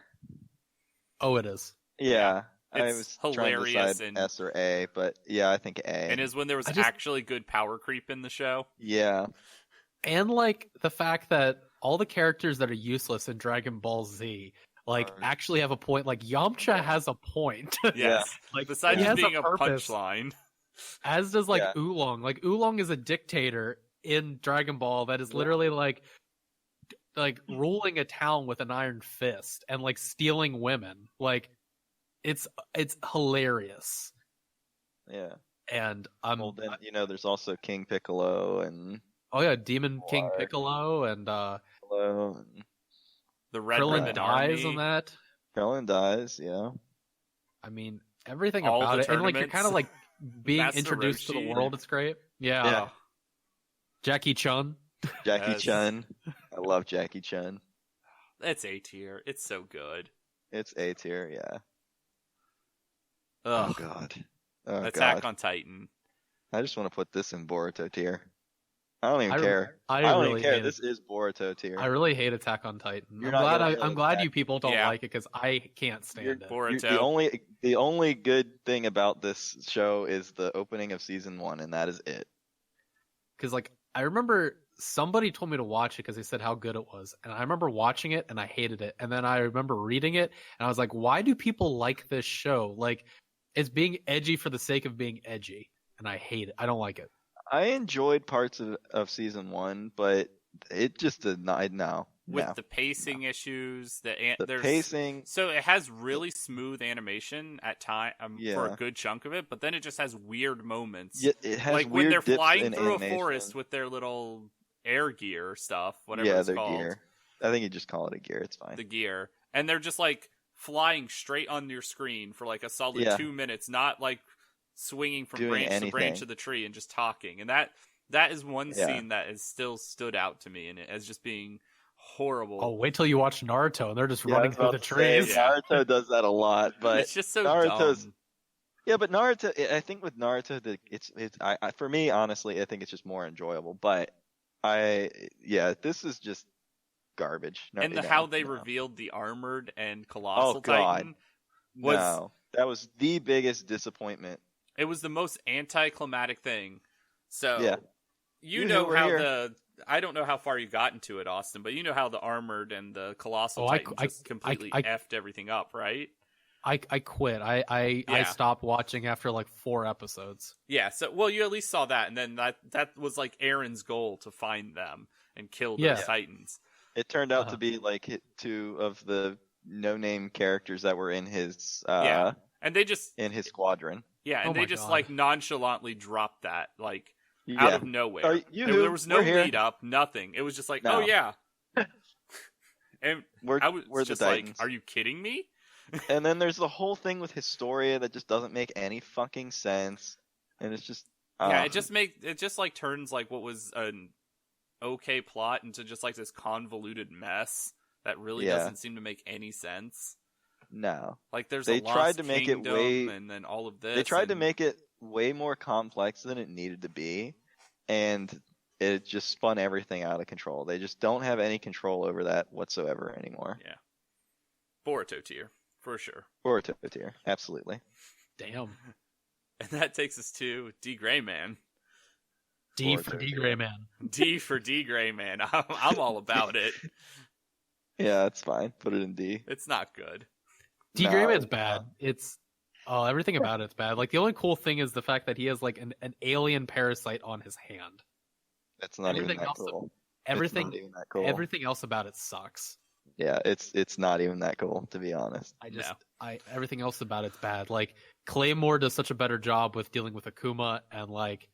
Oh, it is. Yeah. It's I was hilarious trying to decide S or A, but yeah, I think A. And is when there was actually good power creep in the show. Yeah. And like the fact that all the characters that are useless in Dragon Ball Z actually have a point. Like Yamcha has a point. Yes. Like besides being a punchline. As does Oolong. Like Oolong is a dictator in Dragon Ball that is literally like ruling a town with an iron fist and like stealing women. Like it's hilarious. Yeah. And well, then, there's also King Piccolo and Demon King Piccolo and Piccolo and the Red Krillin dies on that. Krillin dies, yeah. I mean, everything all about it, and like you're kind of like being Master introduced to the world. It's great. Yeah. Jackie Chun. Jackie Chun. I love Jackie Chun. It's A tier. It's so good. It's A tier, yeah. Ugh. Oh god. Oh, Attack on Titan. I just want to put this in Boruto tier. I don't even care. I don't really even care. This is Boruto tier. I really hate Attack on Titan. I'm glad you people don't like it because I can't stand it. Boruto. The only good thing about this show is the opening of season 1, and that is it. Because I remember somebody told me to watch it because they said how good it was, and I remember watching it and I hated it, and then I remember reading it and I was like, why do people like this show? Like, it's being edgy for the sake of being edgy, and I hate it. I don't like it. I enjoyed parts of season 1, but it just did not. With the pacing issues, there's pacing. So it has really smooth animation at time for a good chunk of it, but then it just has weird moments. Yeah, it has like weird when they're dips flying in through animation. a forest with their little air gear stuff, whatever it's called. Gear. I think you just call it a gear. It's fine. The gear, and they're just like flying straight on your screen for like a solid 2 minutes, not like swinging from branch to branch of the tree and just talking. And that is one scene that has still stood out to me and as just being horrible. Oh, wait till you watch Naruto and they're just running through the trees. Naruto does that a lot, but it's just so Naruto's dumb. Yeah, but Naruto, I think with Naruto, I for me, honestly, I think it's just more enjoyable. But this is just garbage. And how they revealed the armored and colossal Titan that was the biggest disappointment. It was the most anticlimactic thing. So yeah. you know how I don't know how far you got into it, Austin, but you know how the armored and the colossal Titan just completely effed everything up, right? I quit. I stopped watching after like 4 episodes. Yeah, so you at least saw that, and then that was like Aaron's goal to find them and kill those Titans. It turned out to be like 2 of the no-name characters that were in his and they just in his squadron. Yeah, and they just like nonchalantly dropped that out of nowhere. There was no lead up, nothing. It was just like, oh yeah. And we're just like, are you kidding me? And then there's the whole thing with Historia that just doesn't make any fucking sense. And it's just it just like turns like what was an okay plot into just like this convoluted mess that really doesn't seem to make any sense. No. Like there's they a lost tried to make it and then all of this. They tried to make it way more complex than it needed to be, and it just spun everything out of control. They just don't have any control over that whatsoever anymore. Yeah. Boruto tier, for sure. Boruto tier, absolutely. Damn. And that takes us to D Gray Man. D for D Gray Man. D for D Gray Man. I'm all about it. Yeah, it's fine. Put it in D. It's not good. D Gray Man's bad. It's everything about it's bad. Like the only cool thing is the fact that he has like an alien parasite on his hand. That's not even that cool. Everything else about it sucks. Yeah, it's not even that cool, to be honest. Everything else about it's bad. Like Claymore does such a better job with dealing with Akuma, and like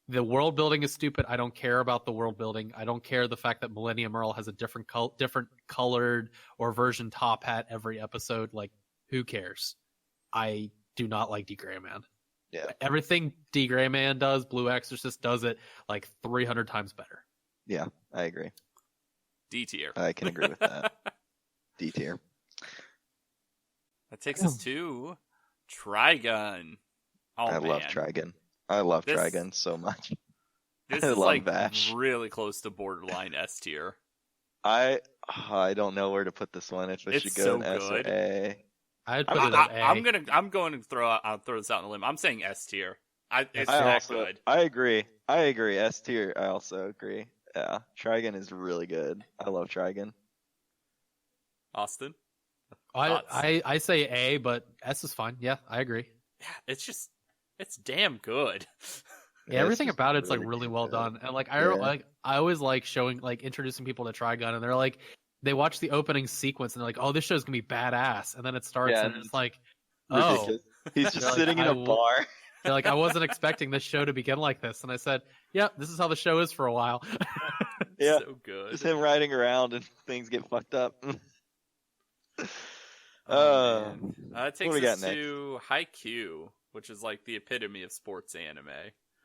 the world building is stupid. I don't care about the world building. I don't care the fact that Millennium Earl has a different colored or version top hat every episode. Like, who cares? I do not like D Gray Man. Yeah. Everything D Gray Man does, Blue Exorcist does it like 300 times better. Yeah, I agree. D tier. I can agree with that. D tier. That takes us to Trigun. Oh, I love Trigun. I love Trigun so much. This is like Vash. Really close to borderline S tier. I don't know where to put this one. If it should go in S or A. I'd put it in A. I'm going to throw this out on a limb. I'm saying S tier. It's good. I agree. S tier. I also agree. Yeah, Trigun is really good. I love Trigun. Austin? I say A, but S is fine. Yeah, I agree. Yeah, it's it's damn good. Yeah, everything about it's like really well done, and like I always like showing like introducing people to Trigun, and they're like they watch the opening sequence and they're like, oh, this show's gonna be badass, and then it starts and it's like, ridiculous. He's just sitting in a bar. They're like, I wasn't expecting this show to begin like this, and I said, yep, this is how the show is for a while. Yeah, so good. Just him riding around and things get fucked up. It takes us to Haikyuu, which is like the epitome of sports anime.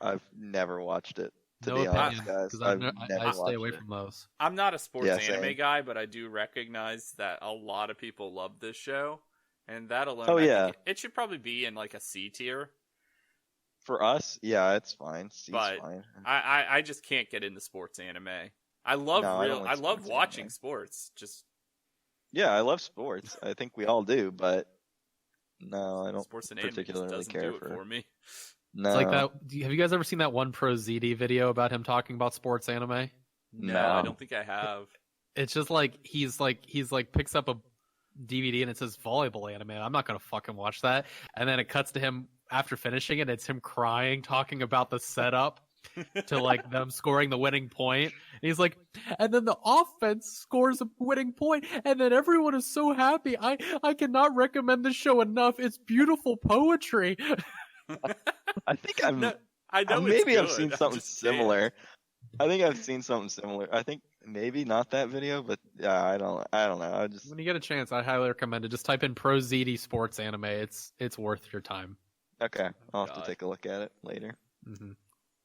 I've never watched it. To no be opinion, honest, guys, I stay away from those. I'm not a sports anime guy, but I do recognize that a lot of people love this show, and that alone, I think it should probably be in like a C tier. For us, yeah, it's fine. C's but fine. I just can't get into sports anime. I love watching sports. Just I love sports. I think we all do, but no, I don't sports and particularly care for me. No. It's like that. Have you guys ever seen that one Pro ZD video about him talking about sports anime? No, I don't think I have. It's just like he's picks up a DVD and it says volleyball anime. I'm not gonna fucking watch that. And then it cuts to him after finishing it. It's him crying, talking about the setup to like them scoring the winning point. And he's like, and then the offense scores a winning point, and then everyone is so happy. I cannot recommend the show enough. It's beautiful poetry. I think I know maybe I've seen something similar. I think I've seen something similar. I think maybe not that video, but yeah, I don't know. When you get a chance, I highly recommend it. Just type in Pro ZD sports anime. It's worth your time. Okay, I'll have to take a look at it later. Mm-hmm.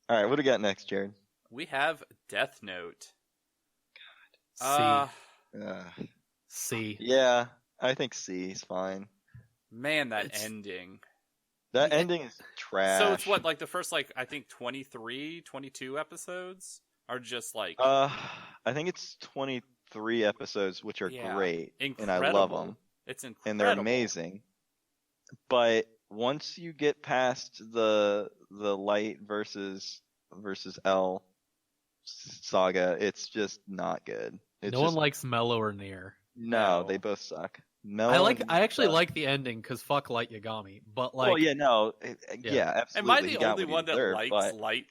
All right, what do we got next, Jared? We have Death Note. C. Yeah, I think C is fine. Man, that ending. That ending is trash. So it's what, like the first, like, I think 23, 22 episodes are just like... I think it's 23 episodes, which are great. Incredible. And I love them. It's incredible. And they're amazing. But once you get past the Light versus L saga, it's just not good. No one likes Mello or Nier. No, they both suck. I actually like the ending because fuck Light Yagami, but like, absolutely. Am I the only one that likes Light?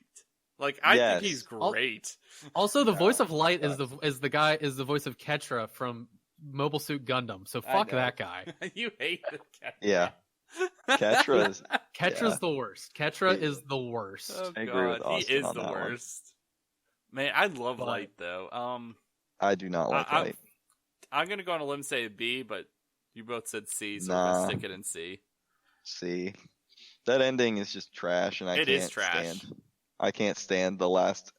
Like, I think he's great. Also, the voice of Light is the voice of Ketra from Mobile Suit Gundam. So fuck that guy. You hate the Ketra. Yeah. Ketra's the worst. Ketra is the worst. Oh, I agree with Austin. He is the worst. Man, I love Light though. I do not like Light. I'm gonna go on a limb and say B, but you both said C, so I'm gonna stick it in C. C. That ending is just trash, and I can't stand the last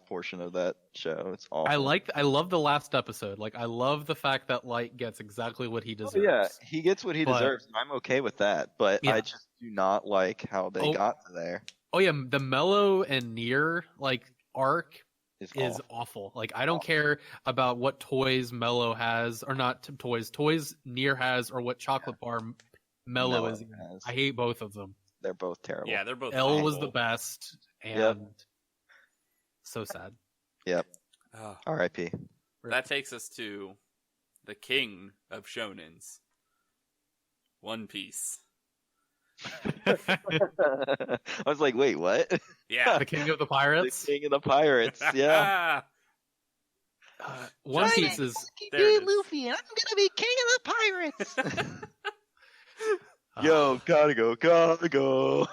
portion of that show. It's awful. I love the last episode. Like, I love the fact that Light gets exactly what he deserves. Oh, yeah, he gets what he deserves, and I'm okay with that. But I just do not like how they got to there. Oh yeah, the Mello and Nier like arc is awful. Like, I don't care about what toys Mello has, or not toys Nier has, or what chocolate bar Mello is. I hate both of them. They're both terrible. Yeah, they're both L awful. was the best, and so sad. Yep. R.I.P. That takes us to the king of shonens, One Piece. I was like, wait, what? Yeah. The king of the pirates? The king of the pirates, yeah. One Piece is... Luffy, and I'm gonna be king of the pirates! Yo, gotta go.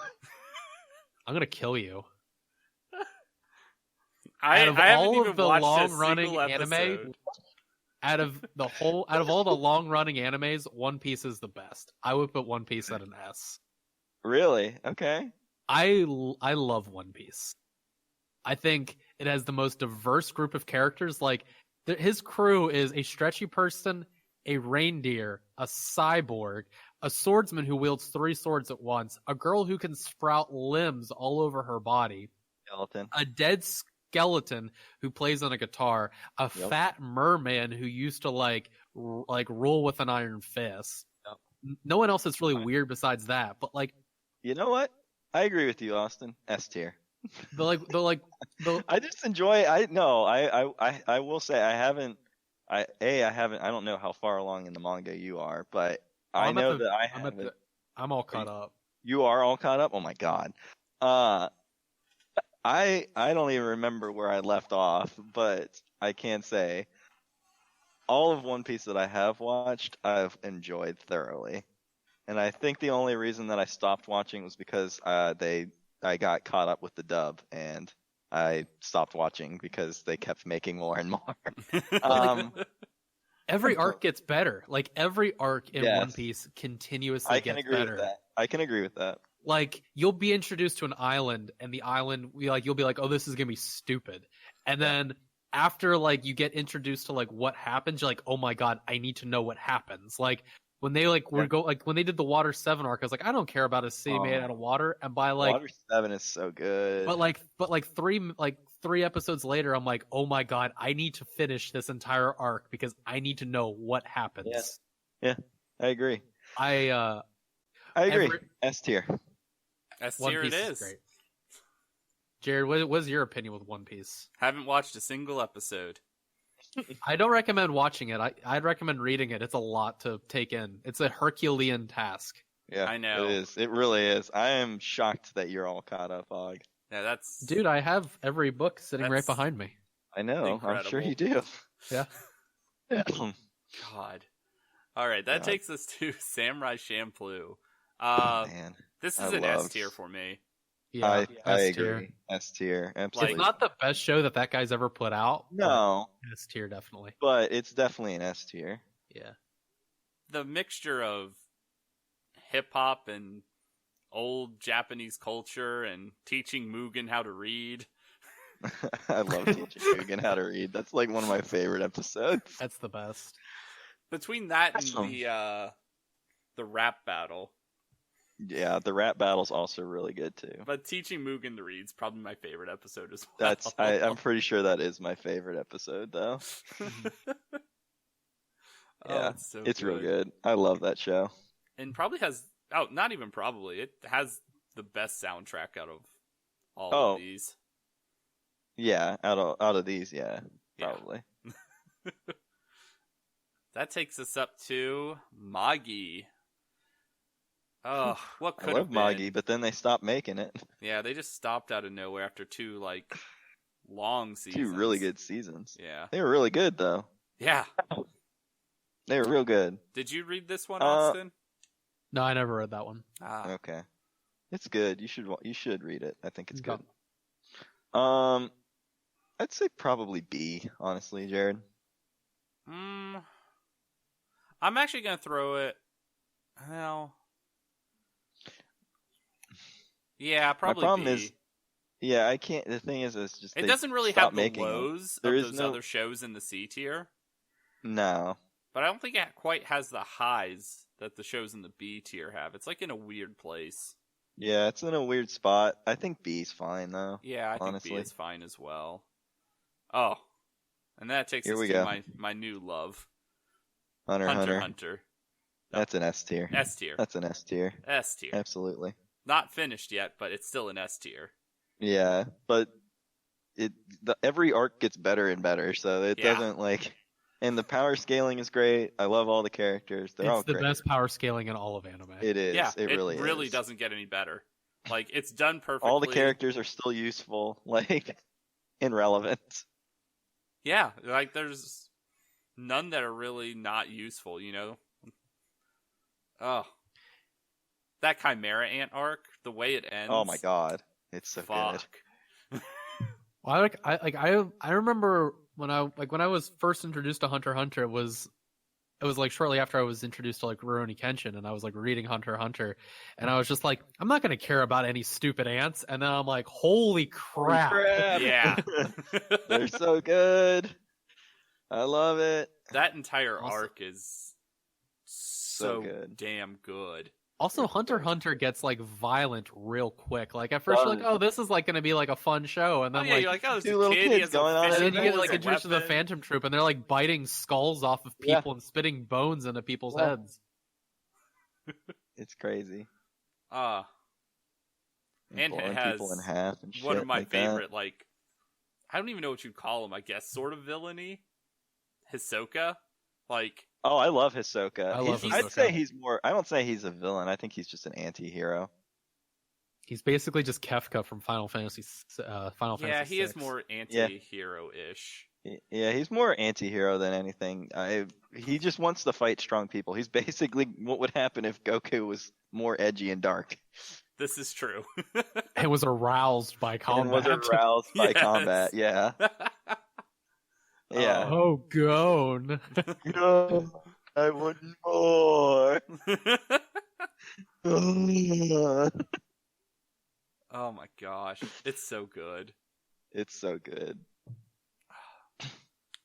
I'm gonna kill you. Out of all of the long-running anime, out of all the long-running animes, One Piece is the best. I would put One Piece at an S. Really? Okay. I love One Piece. I think it has the most diverse group of characters. Like, his crew is a stretchy person, a reindeer, a cyborg, a swordsman who wields 3 swords at once, a girl who can sprout limbs all over her body, skeleton, a dead skeleton who plays on a guitar, a fat merman who used to like rule with an iron fist. No one else is really weird besides that, but like, you know what? I agree with you, Austin. S tier. I just enjoy. I will say I haven't. I don't know how far along in the manga you are, but I know that I haven't. I'm all caught up. You are all caught up? Oh my god. I don't even remember where I left off, but I can say all of One Piece that I have watched, I've enjoyed thoroughly. And I think the only reason that I stopped watching was because I got caught up with the dub, and I stopped watching because they kept making more and more. Every arc gets better. Like every arc in One Piece continuously gets better. I can agree with that. Like you'll be introduced to an island, and the island, you'll be like, "Oh, this is gonna be stupid," and then after like you get introduced to like what happens, you're like, "Oh my god, I need to know what happens." Like when they when they did the Water 7 arc, I was like, I don't care about a city made out of water, and by like Water 7 is so good. But three episodes later, I'm like, oh my god, I need to finish this entire arc because I need to know what happens. Yeah, I agree. I agree. S tier. S tier it is. Great. Jared, what was your opinion with One Piece? Haven't watched a single episode. I don't recommend watching it. I'd recommend reading it. It's a lot to take in. It's a Herculean task. Yeah, I know. It is. It really is. I am shocked that you're all caught up, Og. Yeah, Dude, I have every book sitting right behind me. I know. Incredible. I'm sure you do. Yeah. God. All right, that takes us to Samurai Champloo. Man, this is an S tier for me. Yeah, I agree. S tier, absolutely. It's not the best show that guy's ever put out. No, S tier definitely. But it's definitely an S tier. Yeah. The mixture of hip hop and old Japanese culture and teaching Mugen how to read. I love teaching Mugen how to read. That's like one of my favorite episodes. That's the best. Between that and the rap battle. Yeah, the rap battle's also really good too. But teaching Mugen to read is probably my favorite episode as well. I'm pretty sure that is my favorite episode though. Yeah, it's real good. I love that show. And probably has not even probably. It has the best soundtrack out of all of these. Yeah, out of these, probably. That takes us up to Magi. Oh, what could have been? I love Magi, but then they stopped making it. Yeah, they just stopped out of nowhere after two long seasons. 2 really good seasons. Yeah. They were really good though. Yeah. They were real good. Did you read this one, Austin? No, I never read that one. Okay. It's good. You should read it. I think it's good. I'd say probably B, honestly, Jared. I'm actually going to throw it. Well, yeah, probably My problem B. is, I can't. The thing is, it's just it doesn't really have the lows of those other shows in the C tier. No, but I don't think it quite has the highs that the shows in the B tier have. It's like in a weird place. Yeah, it's in a weird spot. I think B's fine though. Yeah, I think B is fine as well. Oh, and that takes us to my new love, Hunter Hunter. That's an S tier. S tier. That's an S tier. S tier. Absolutely. Not finished yet, but it's still an S tier. Yeah, but every arc gets better and better, so it doesn't and the power scaling is great. I love all the characters. They're all great. It's the best power scaling in all of anime. It is. Yeah, it really doesn't get any better. Like, it's done perfectly. All the characters are still useful, and relevant. Yeah, there's none that are really not useful, you know? Oh. That Chimera Ant arc, the way it ends. Oh my god. It's so good. Well, I remember when I was first introduced to Hunter x Hunter, it was shortly after I was introduced to Rurouni Kenshin, and I was reading Hunter x Hunter, and I was just like, I'm not gonna care about any stupid ants, and then I'm like, holy crap. Yeah. They're so good. I love it. That entire arc is so good. Damn good. Also, Hunter x Hunter gets violent real quick. At first you're like, oh, this is going to be a fun show, and then you're like, oh, two little kids going on, and then you get introduced to the Phantom Troop, and they're biting skulls off of people and spitting bones into people's heads. It's crazy. And it has people in half and shit one of my favorite, that. I don't even know what you'd call him. I guess sort of villainy, Hisoka. Oh, I love Hisoka. I love Hisoka. I'd say he's more. I don't say he's a villain. I think he's just an anti-hero. He's basically just Kefka from Final Fantasy. Yeah, he is more anti-hero-ish. Yeah, he's more anti-hero than anything. He just wants to fight strong people. He's basically what would happen if Goku was more edgy and dark. This is true. And was aroused by combat. Yeah. Yeah. Oh, Gon. No, I want more. Oh my gosh, it's so good. It's so good.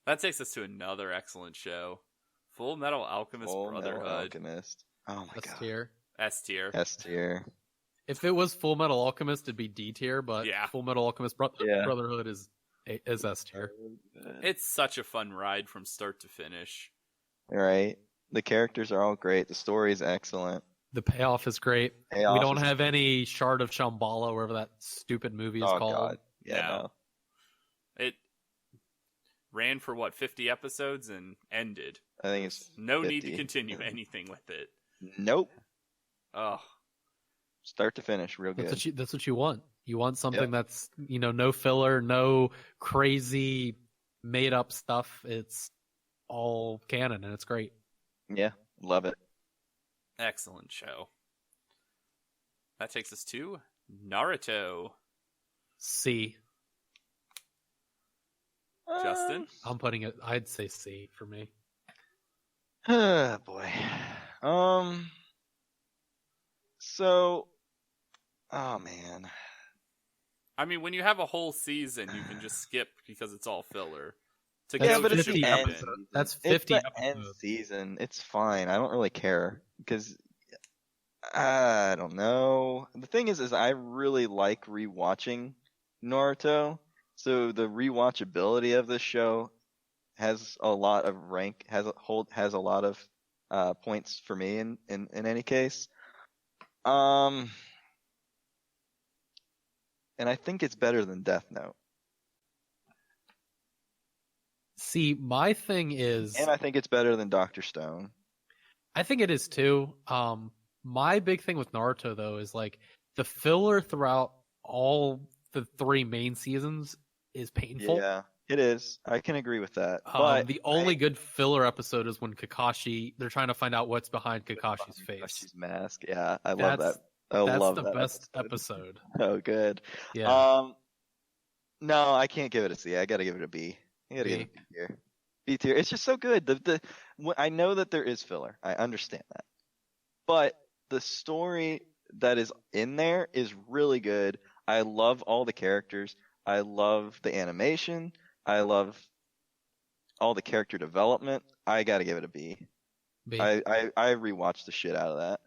That takes us to another excellent show, Full Metal Alchemist Brotherhood. Alchemist. Oh my god. Tier. S tier. S tier. If it was Full Metal Alchemist, it'd be D tier, but Full Metal Alchemist Brotherhood is S tier. It's such a fun ride from start to finish. Right. The characters are all great. The story is excellent. The payoff is great. We don't have any Shard of Shambhala, wherever that stupid movie is called. God. Yeah, no. It ran for 50 episodes and ended. I think it's no 50. Need to continue anything with it. Nope. Oh. Start to finish, real good. That's what you want. You want something that's, no filler, no crazy made up stuff. It's all canon and it's great. Yeah, love it. Excellent show. That takes us to Naruto. C. Justin? I'm putting it, I'd say C for me. Oh boy. So, oh man. I mean, when you have a whole season, you can just skip because it's all filler. But it's the end. That's 50 it's the end season. It's fine. I don't really care because I don't know. The thing is I really like rewatching Naruto. So the rewatchability of this show has a lot of has a lot of points for me in any case. And I think it's better than Death Note. See, my thing is... And I think it's better than Dr. Stone. I think it is too. My big thing with Naruto, though, is the filler throughout all the 3 main seasons is painful. Yeah, it is. I can agree with that. But the only good filler episode is when they're trying to find out what's behind Kakashi's face. Kakashi's mask. Yeah, I love that. That's the best episode. Oh, good. Yeah. No, I can't give it a C. I got to give it a B. I got to give it a B tier. B tier. It's just so good. I know that there is filler. I understand that. But the story that is in there is really good. I love all the characters. I love the animation. I love all the character development. I got to give it a B. B. I rewatched the shit out of that.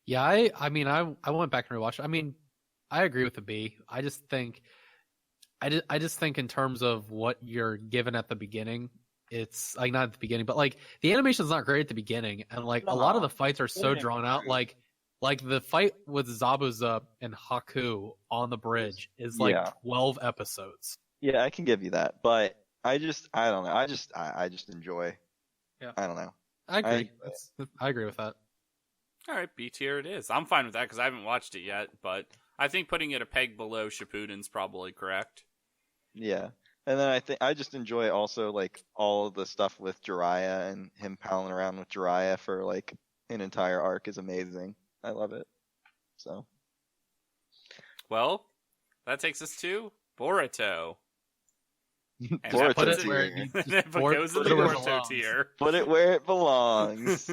Yeah, I mean, I went back and rewatched. I mean, I agree with the B. I just think in terms of what you're given at the beginning, it's not at the beginning, but the animation's not great at the beginning, and a lot of the fights are so drawn out. Like the fight with Zabuza and Haku on the bridge is 12 episodes. Yeah, I can give you that, but I don't know. I just enjoy. Yeah. I don't know. I agree. I agree with that. All right, B tier it is. I'm fine with that because I haven't watched it yet, but I think putting it a peg below Shippuden's probably correct. Yeah. And then I just enjoy also all of the stuff with Jiraiya and him palling around with Jiraiya for an entire arc is amazing. I love it. So. Well, that takes us to Boruto. Boruto tier. Put it where it belongs.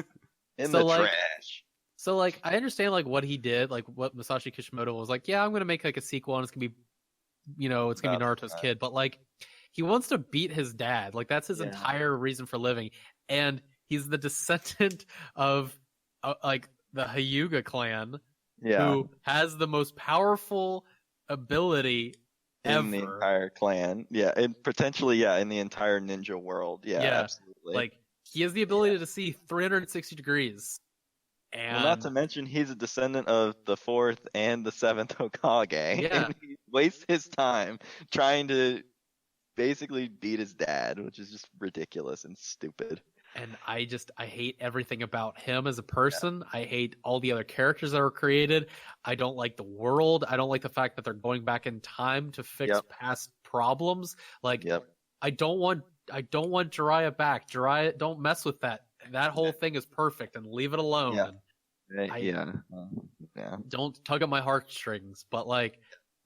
In the trash. So I understand what he did, what Masashi Kishimoto was yeah, I'm gonna make a sequel and it's gonna be it's gonna be Naruto's kid, but he wants to beat his dad. That's his entire reason for living. And he's the descendant of the Hyuga clan who has the most powerful ability ever. In the entire clan. Yeah, and potentially in the entire ninja world. Yeah, absolutely. He has the ability to see 360 degrees. And not to mention, he's a descendant of the 4th and the 7th Hokage. Yeah. And he wastes his time trying to basically beat his dad, which is just ridiculous and stupid. And I hate everything about him as a person. Yeah. I hate all the other characters that were created. I don't like the world. I don't like the fact that they're going back in time to fix past problems. Like, I don't want Jiraiya back. Jiraiya, don't mess with that. That whole thing is perfect, and leave it alone. Yeah. Don't tug at my heartstrings. But like,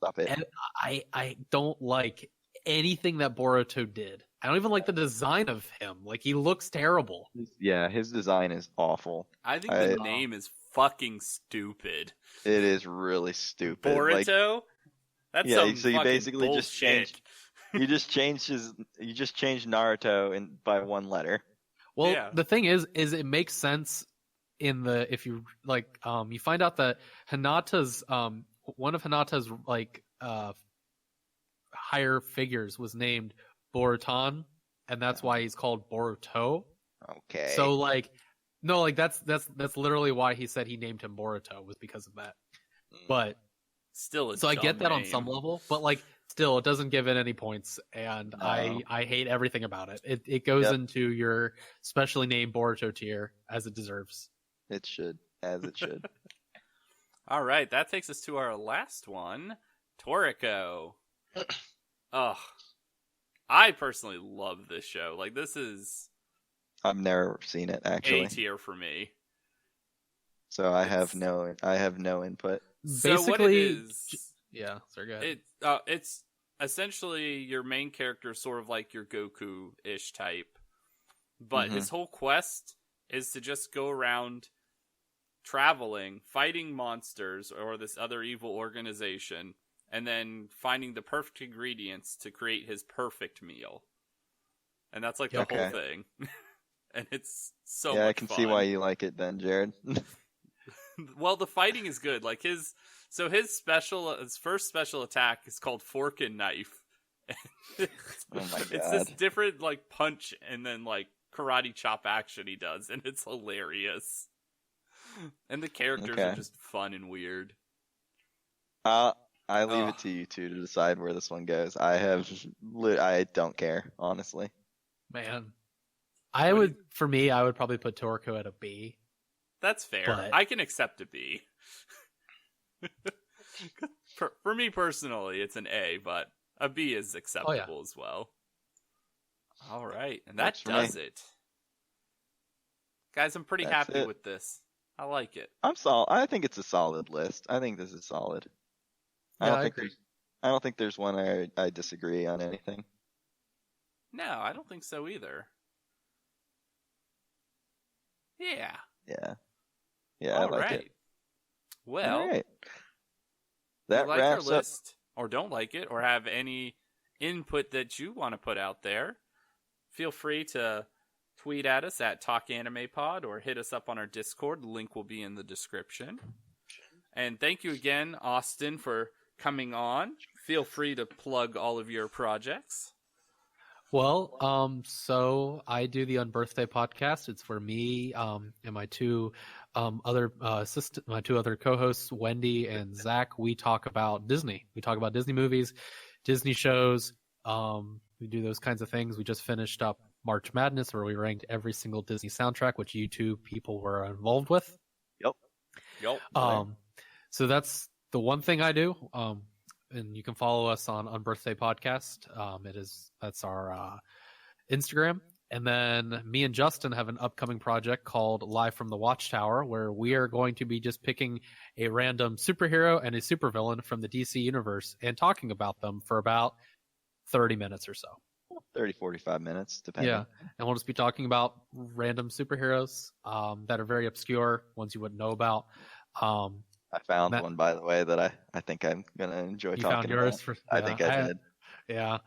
stop it. And I don't like anything that Boruto did. I don't even like the design of him. Like, he looks terrible. Yeah, his design is awful. I think the name is fucking stupid. It is really stupid. Boruto? Like, that's some so you basically bullshit. just changed. You just changed Naruto by one letter. Well, the thing is it makes sense if you like you find out that Hinata's one of Hinata's like higher figures was named Boruton, and that's why he's called Boruto. Okay. So like, no, like that's literally why he said he named him Boruto, was because of that. But still, so I get that on some level, but like still, it doesn't give it any points, and I hate everything about it. It goes into your specially named Boruto tier as it deserves. It should, as it should. All right, that takes us to our last one, Toriko. Ugh. I personally love this show. Like, this is... I've never seen it, actually. A tier for me. So I have no input. So basically, what it is... Yeah, sorry, go ahead. It's essentially your main character, sort of like your Goku-ish type. But his whole quest is to just go around traveling, fighting monsters or this other evil organization, and then finding the perfect ingredients to create his perfect meal. And that's like the whole thing. And it's so much I can fun. see why you like it then, Jared. Well, the fighting is good. Like his first special attack is called Fork and Knife. Oh my God. It's this different like punch and then like karate chop action he does, and it's hilarious. And the characters are just fun and weird. I leave it to you two to decide where this one goes. I don't care, honestly. Man, I would probably put Toriko at a B. That's fair. But... I can accept a B. For me personally, it's an A, but a B is acceptable as well. All right, and that does it. Guys, I'm pretty happy with this. I like it. I think it's a solid list. I think this is solid. I don't think there's one I disagree on anything. No, I don't think so either. Yeah. I like it. Well, all right. That if you like our list, or don't like it, or have any input that you want to put out there, feel free to tweet at us at TalkAnimePod or hit us up on our Discord. The link will be in the description. And thank you again, Austin, for coming on. Feel free to plug all of your projects. Well, so I do the Unbirthday podcast. It's for me and my two other co-hosts, Wendy and Zach. We talk about Disney. We talk about Disney movies, Disney shows. We do those kinds of things. We just finished up March Madness, where we ranked every single Disney soundtrack, which you two people were involved with. Yep. So that's the one thing I do. And you can follow us on Unbirthday Podcast. That's our Instagram. And then me and Justin have an upcoming project called Live from the Watchtower, where we are going to be just picking a random superhero and a supervillain from the DC universe and talking about them for about 30 minutes or so. 30, 45 minutes, depending. Yeah, and we'll just be talking about random superheroes that are very obscure, ones you wouldn't know about. I found one, by the way, that I think I'm going to enjoy talking about. I think I did. Yeah.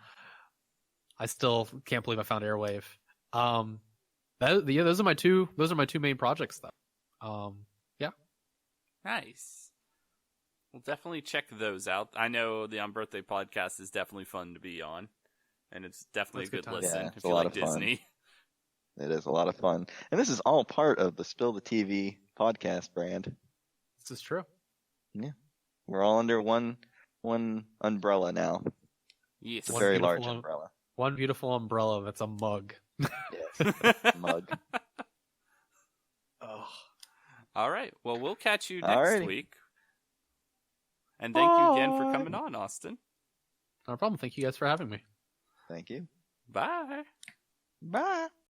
I still can't believe I found Airwave. Those are my two main projects, though. Yeah. Nice. We'll definitely check those out. I know the Unbirthday podcast is definitely fun to be on, and it's definitely a good listen if you like Disney. It is a lot of fun. And this is all part of the Spill the TV podcast brand. This is true. Yeah. We're all under one umbrella now. Yes. It's a very large umbrella. One beautiful umbrella that's a mug. Yes. Mug. Oh. All right. Well, we'll catch you next week. And thank you again for coming on, Austin. No problem. Thank you guys for having me. Thank you. Bye. Bye.